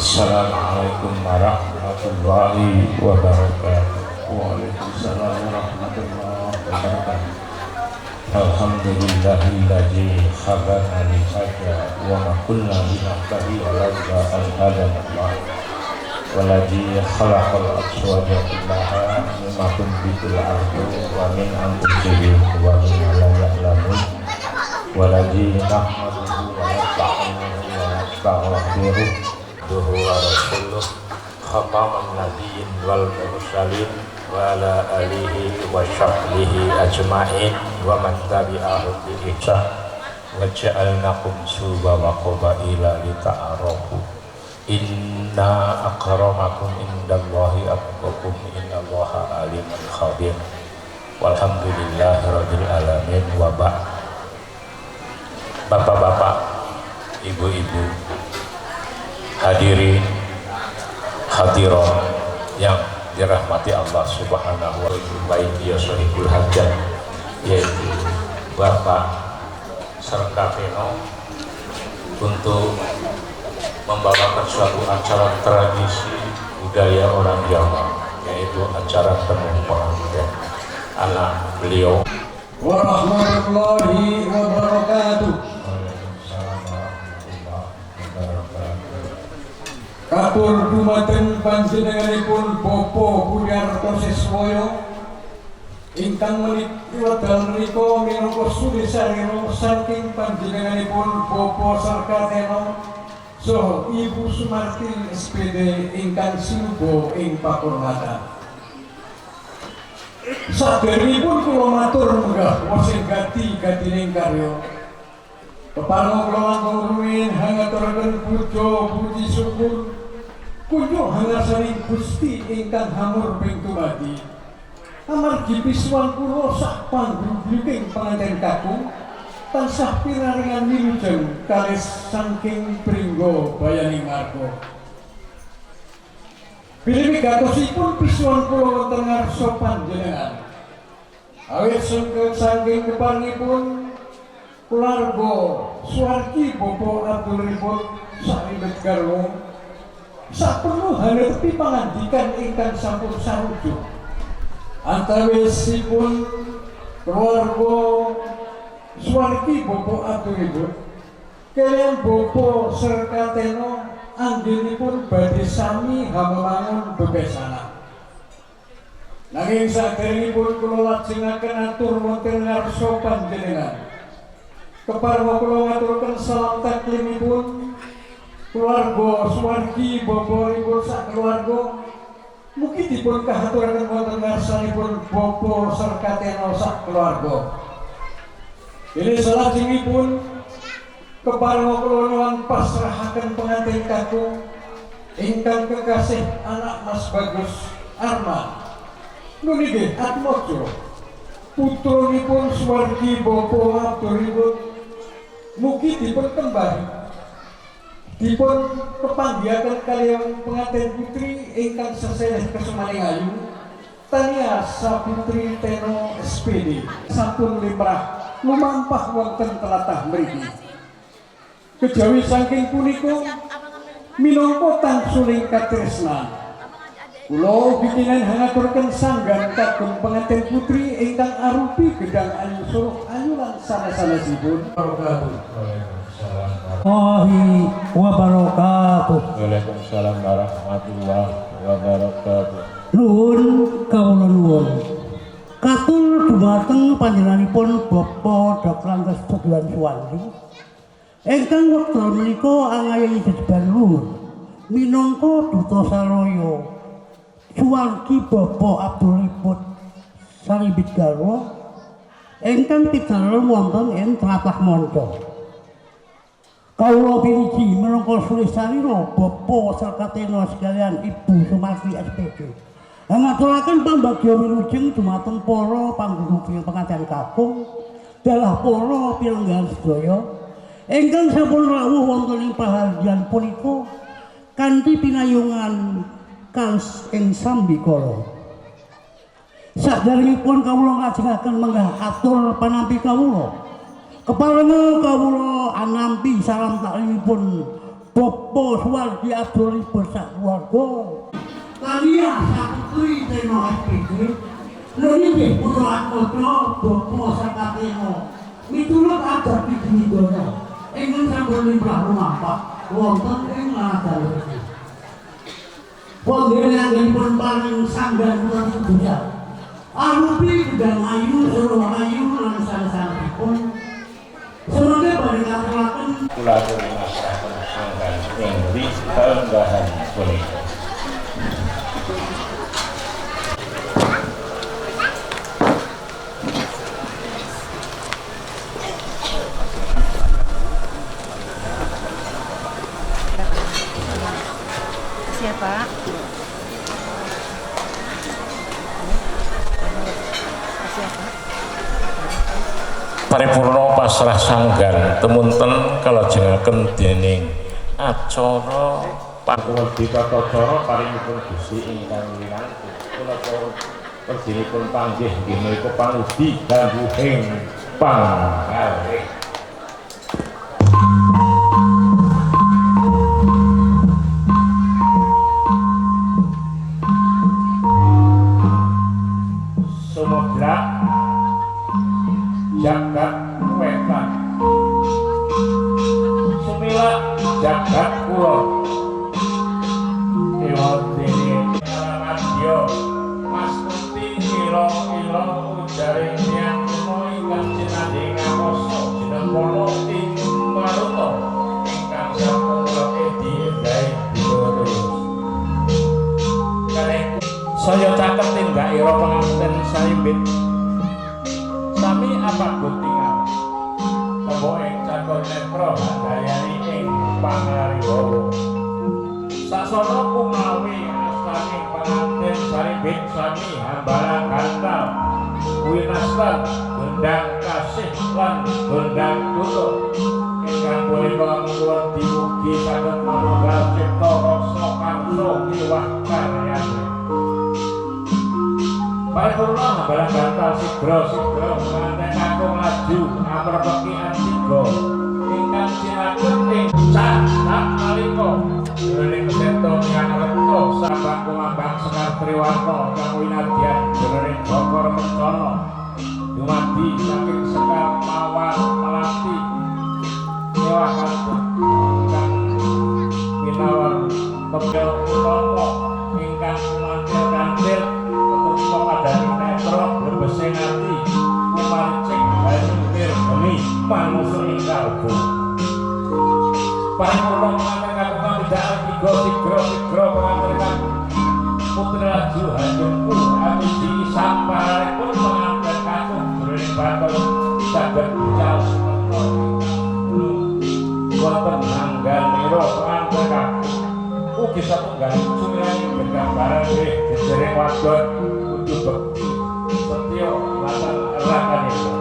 Assalamualaikum warahmatullahi wabarakatuh. Waalaikumsalam warahmatullahi wabarakatuh. Alhamdulillahilladzi khabana li hada wa ma kunna linahtadi laula an hadana Allah. Waladzi khalaqal aswaja kullaha mimma tunbitul ardu wa min anfusihim wa min la ya'lamun. waladzi nahmaduhu wa nasta'inuhu wa nastaghfiruh wa rasuluh khataman nabiyyin wal mursalin wa ala alihi wa sahbihi ajma'in wa man tabi'ahum bi ihsan wa ja'alnakum syu'uban wa qabaila lita'arafu inna akramakum indallahi atqakum innallaha alimun khabir walhamdulillahi rabbil alamin wa ba'd. Bapak-bapak, ibu-ibu, hadirin hadirat yang dirahmati Allah Subhanahu wa ta'ala, baik ya sahibul hajat, yaitu Bapak serta Veno, untuk membawakan suatu acara tradisi budaya orang Jawa, yaitu acara temu pengantin anak beliau. Warahmatullahi wabarakatuh. Katur dumateng panjenenganipun Bapak Budiarto Siswoyo ingkang menika wekdal menika minangka sudesareno saking panjenenganipun Bapak Sarkateno saha Ibu Sumartin SPD ingkang sinuba ing pakurmatan. Saderengipun kula matur munggah wosing gati-gatining karya. Kepareng kula langkung rumiyin hangaturaken puja puji syukur kunjuk hangasaning Gusti ingkang hamur ping tumati. Amargi pisuan kula sak panggugluking panganten kakung tansah piraringan wilujeng kalis saking pringgo bayaning marga. Bilih gatosipun pisuan kula wonten ngarsa panjenengan. Awit saking keparengipun keluarga Suwargi Bapak Abdul Ribut Saribet Garwo sapenuhane tepi pangandikan ingkang sampun sarujuk antawisipun keluarga Suwargi Bapak Abdul Ribut kaliyan Bapak Sarkateno anggenipun badhe sami hamemangun bebesana. Nanging saderengipun kula lajengaken atur wonten ngarsa panjenengan. Kepareng kula ngaturaken salam taklimipun keluarga Suwargi Bapak Ribut sak keluarga mugi dipun kahaturaken wonten ngarsanipun Bapak Sarkateno sak keluarga. Ini salajengipun kepareng kula nuwun pasrahaken pengantin kakung ingkang kekasih anak Mas Bagus Arman nunggih Atmojo putranipun Suwargi Bapak Abdul Ribut mugi dipun kembali dipun kepanggihaken kaliyan pengantin putri ingkang seseleh kesemaning ayu Tania Saputri Teno SPD sampun limrah lumampah wonten tlatah mriki. Kejawi saking punika minangka tangsuling katresnan kula bikinan hangaturaken sanggan kagem pengantin putri ingkang arupi gedang ayu suruh ayu lan sanes-sanesipun. Waalaikumsalam Waalaikumsalam warahmatullahi wabarakatuh. Nuwun kawula nuwun. Katul dumateng panjenenganipun Bapak Dr. Andes Sugiwan Suwandi ingkang wekdal menika angayahi jejeban luhur minangka Duta Saraya Suwargi Bapak Abdul Ribut Saribet Garwo ingkang pidalem wonten ing tlatah Monco. Kawula piniji minangka sulesarira Bapak Sarkateno sekalian Ibu Sumarti SPD ngaturaken pambagya wilujeng dumateng para panggugluking pengantin kakung dalah para pilenggan sedaya ingkang sampun rawuh wonten ing pahargyan punika kanthi pinayungan kaos ing sambikala. Saderengipun kawula nglajengaken menggah atur panampi kawula. Kepareng kawula anampi salam taklimipun Bapak Suwargi Abdul Ribut sak keluarga. Tania Saputri Teno SPD nggih putra Atmojo Bapak Sarkateno miturut adat Pidinidana ingkang sampun limrah lumampah wonten ing ladang mriki. Panjenenganipun paring sanggan kula sedaya arupi gedang ayu suruh ayu lan sanesipun kula aturi masakan sangkan ing tenggahan punika. Siapa? Paripurna pasrah sanggan temunten kalajengaken dening acara pakuwedi tata cara paringipun Gusti ingkang winantu. Kula perjinipun panggih nggih menika pangudi kanggo ing panggalih. Sumodra jagat wetan sumila jagat kulon ewandene alamadya mas kunti ilo ujaring yang kuno ingkang jenenge ngakoso jeneng kono ing maruta ingkang sampun edi gawe terus kalih saya caket tindak ira penganten saimbit sami apa guntingan tembok ing cakon netra dayani ing pangariwawa sasana kumawi astane pengantin saribit sami hambara gantal winastan gendang kasih lan gendang tutuk ingkang punika mumpun diugi saged manunggal cipta rasa kamsa iwak karyane. Paripurna hambara gantal sigra pengantin kakung laju amrepekian tiga ingkang jinaken ing cacak nalika jroning keseto yang rekta sabang kumambang Sekar Triwarta kang winadyan jroning Bokor Kencana dumadi saking Sekar Mawar Melati ewah kantun ingkang winawar tebel utama ingkang mantil kantil kepadani netra berbesing ati kumarcing banyu geni manungsa ing kalbu paripurna pengantin kagungan bidaan sigra pengantin putri laju hanjengku amiji saparipun pengantin kakung jroning baton saged bucal semeton wonten nangganira pengantin kakung ugi satunggaling sumirani gegambaran jejering wadon kudu bekti setya lan rakanipun.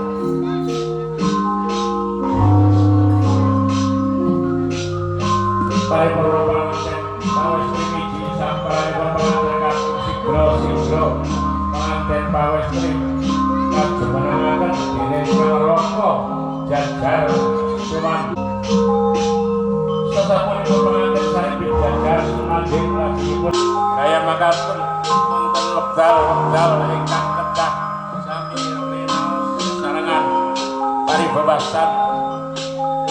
Paripurna panganten pawestri miji saparipun pengantin kakung sigra pengantin pawestri kajumenangaken dening Kang Raka Jajar Sumandi sasapunipun pengantin saripit Jajar Sumandi lajengipun kaya makaten wonten wekdal ingkang kedah sami rinaos sarengan paribabasan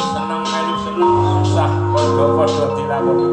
seneng melu seneng susah padha-padha dilakoni.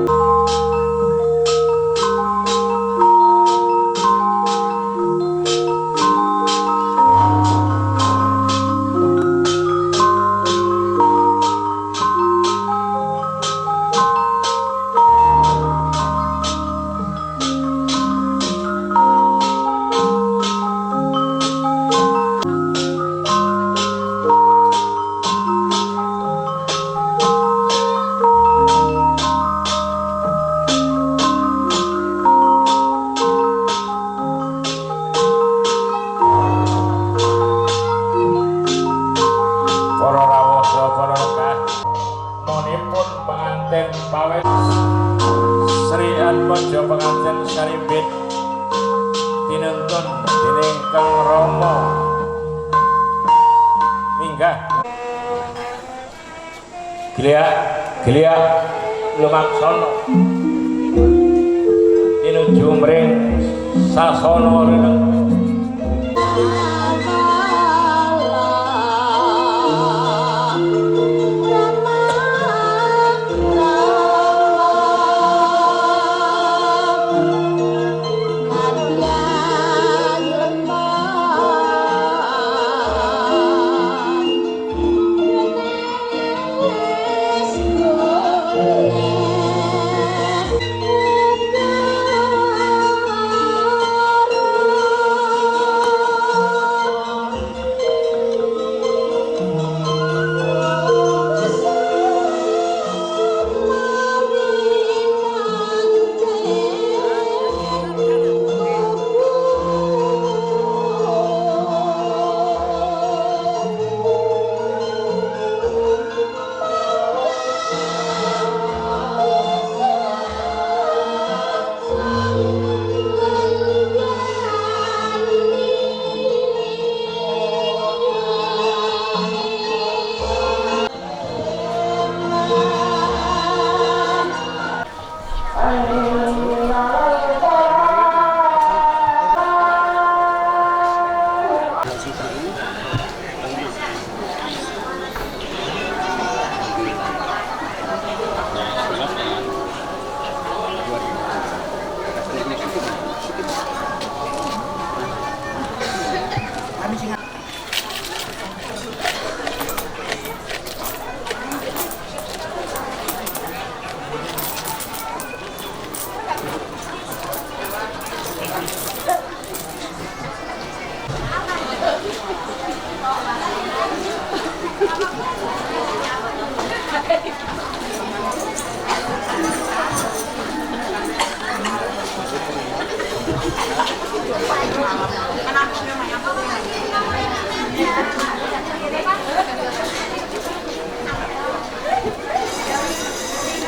Giliak lumaksana tinuju mring sasana reneng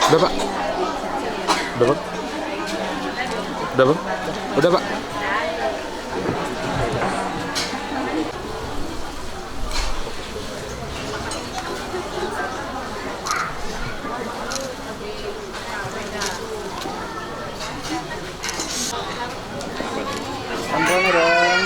Udah Pak. Udah Pak. Udah Pak. Udah Pak. Sampelnya dong.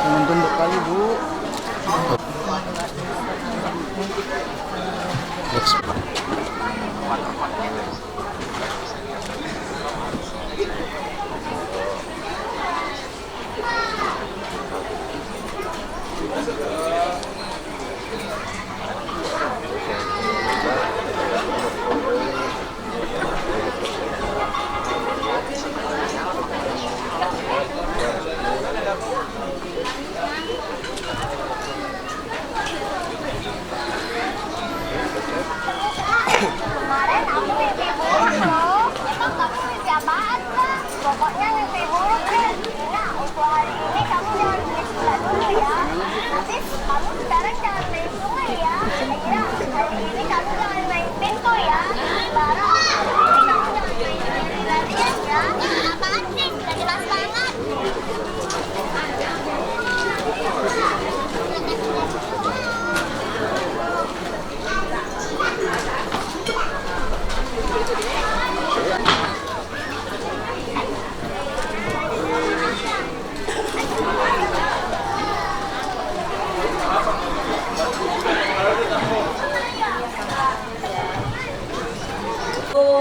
Jangan tunduk kali Bu. Kemarin aku mimpi buruk loh. Emang kamu mimpi apaan Kak? Pokoknya mimpi buruk deh. Nah, untuk hari ini kamu jangan beli sekolah dulu ya. Habis kamu sekarang jangan main sungai ya. Akhirnya hari ini kamu jangan main pintu ya. Baru hari ini kamu jangan main lari-larian ya. Apaan sih? Gak jelas banget.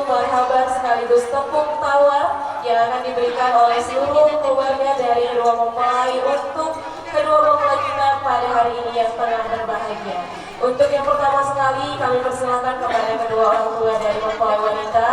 Marhaban sekaligus tepuk tawa yang akan diberikan oleh seluruh keluarga dari kedua mempelai untuk kedua mempelai kita pada hari ini yang tengah berbahagia. Untuk yang pertama sekali kami persilakan kepada kedua orang tua dari mempelai wanita.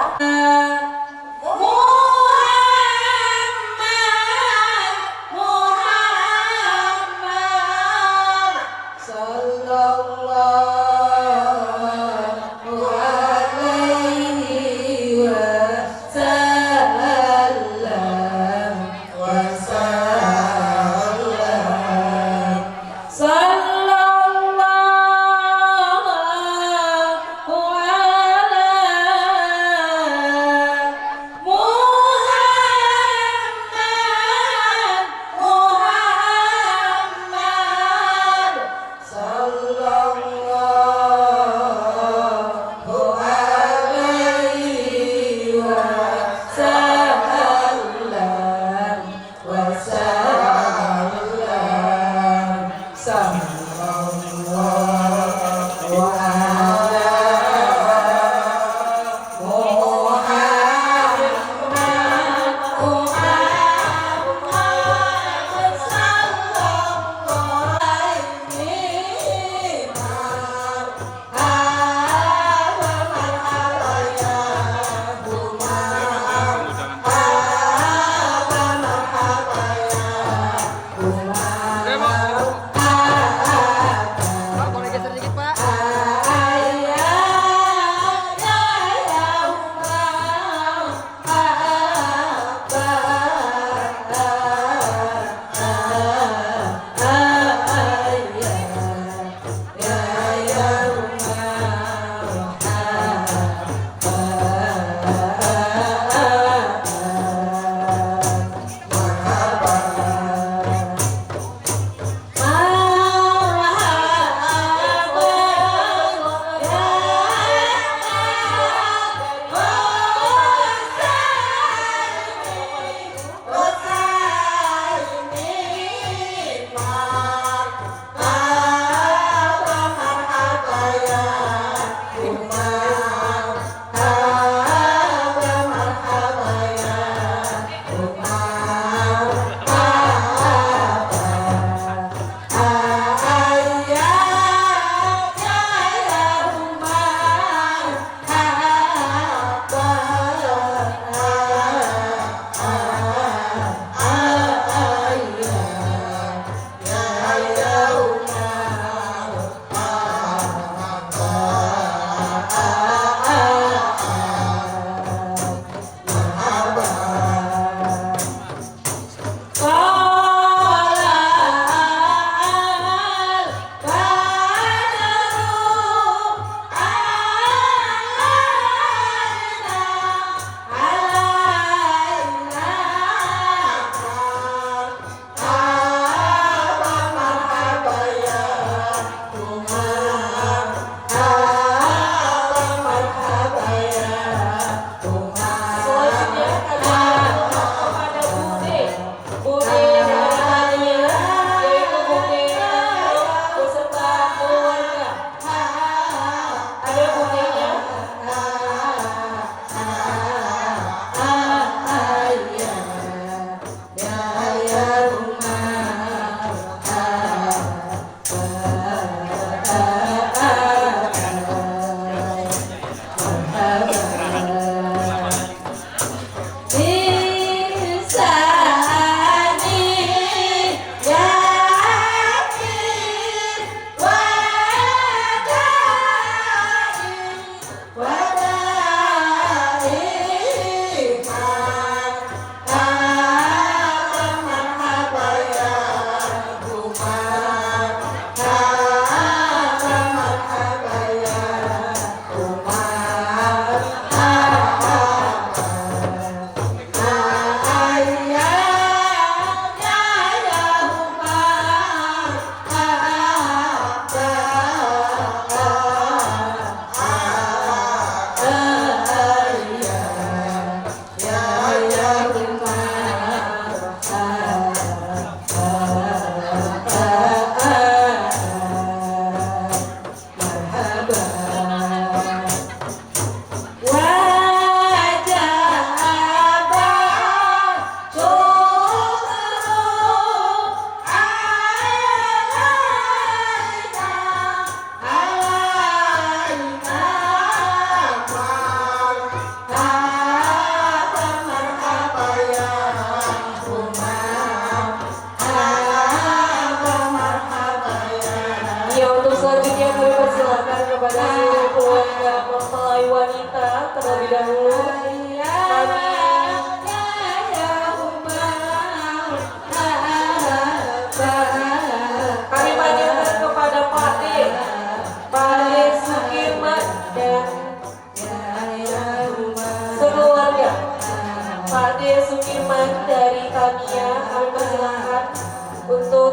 Wassalam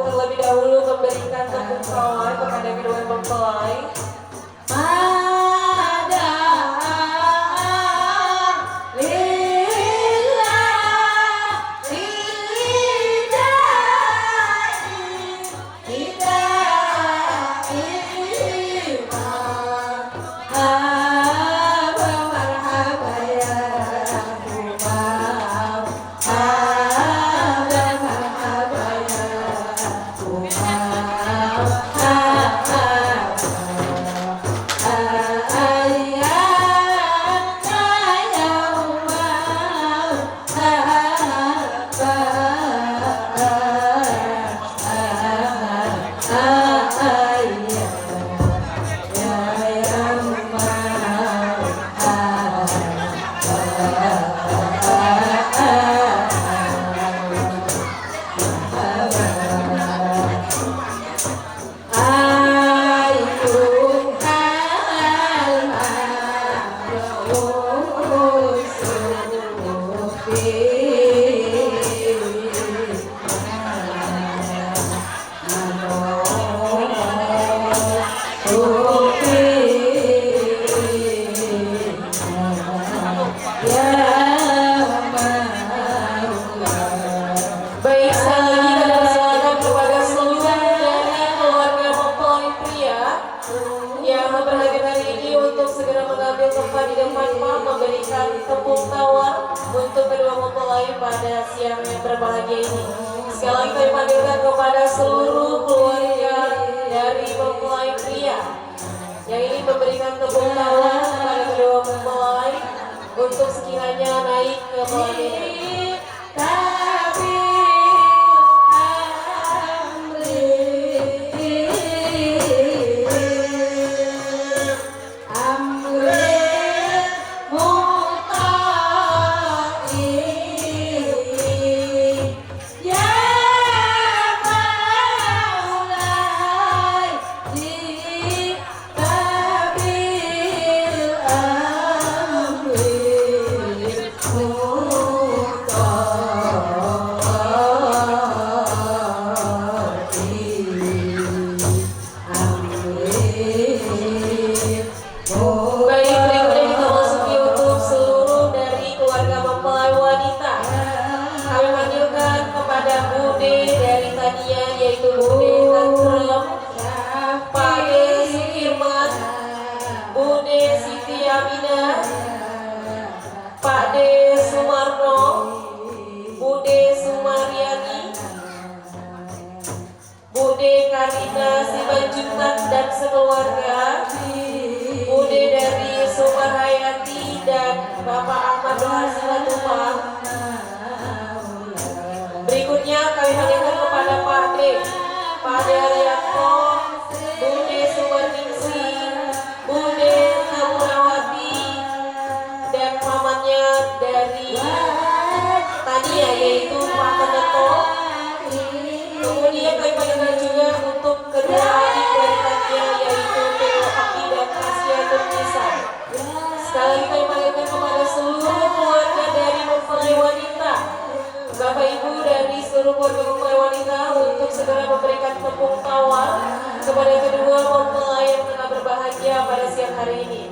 terlebih dahulu memberikan tepuk tangan kepada kedua mempelai. Baik, sekali lagi kami persilakan kepada seluruh dari keluarga mempelai pria yang berhadir hari ini untuk segera mengambil tempat di depan Pak, memberikan tepuk tawar untuk kedua mempelai pada siang yang berbahagia ini. Sekali lagi kami panggilkan kepada seluruh keluarga dari mempelai pria yang ingin memberikan tepuk tawar kepada kedua mempelai untuk sekiranya naik ke pelaminan. Pak D. Sumarno, Bu D. Sumaryani, Bu D. Karina Simanjuntak dan sekeluarga, Bu D. dari Sumarhayati dan Bapak Ahmad Dohar Simatupang. Berikutnya kami panggilkan kepada Pak D. Pak D. Arianto, Bu D. Sumarningsi, Bu D. Kamurawati, dan pamannya dari Tania yaitu Pak Teneto. Kemudian kami panggilkan juga untuk kedua adik dari Tania yaitu Teo Aki dan Asia Nurnisan. Sekali lagi kami panggilkan kepada seluruh keluarga dari mempelai wanita, Bapak Ibu dari seluruh keluarga mempelai wanita untuk segera memberikan tepuk tawar kepada kedua mempelai yang tengah berbahagia pada siang hari ini.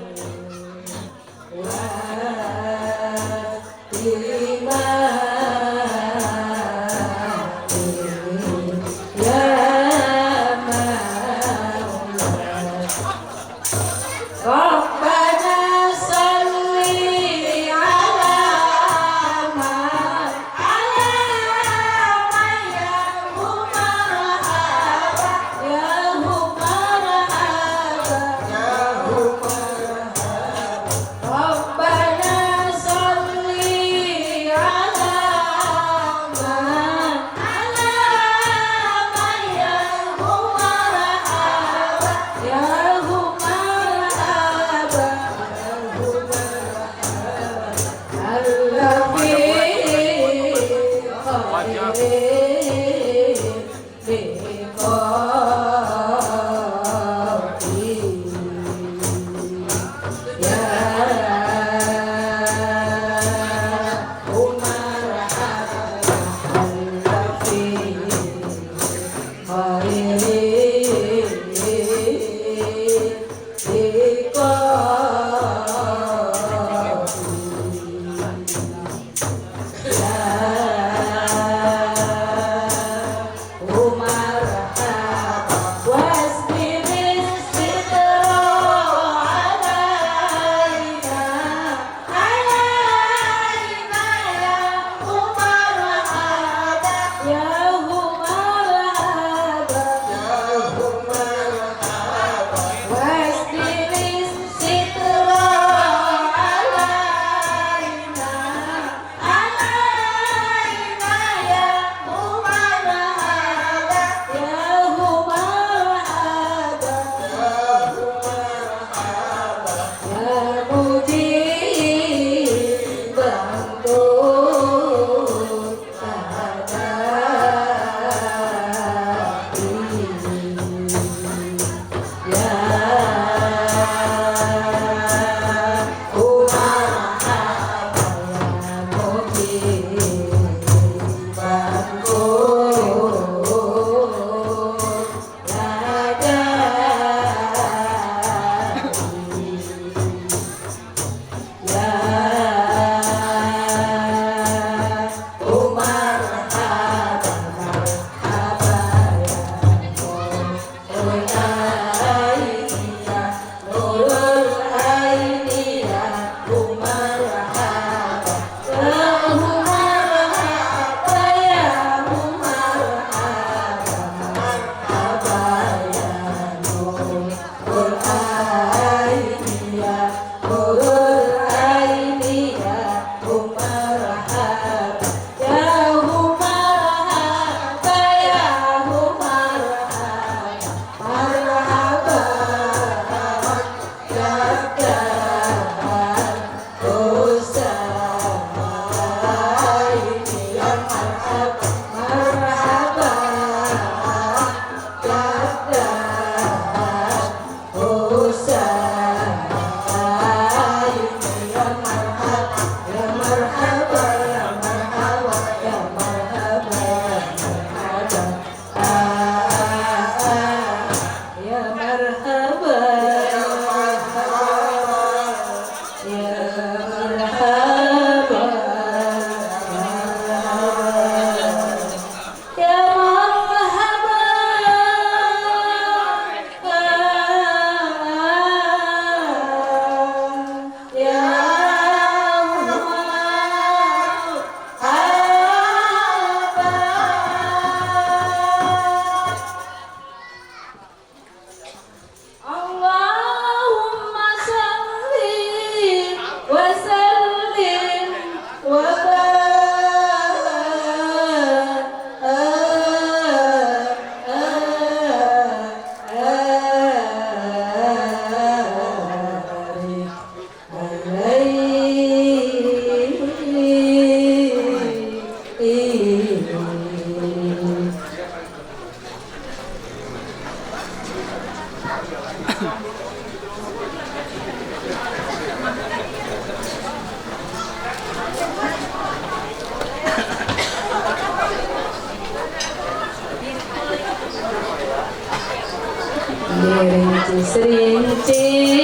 Serinci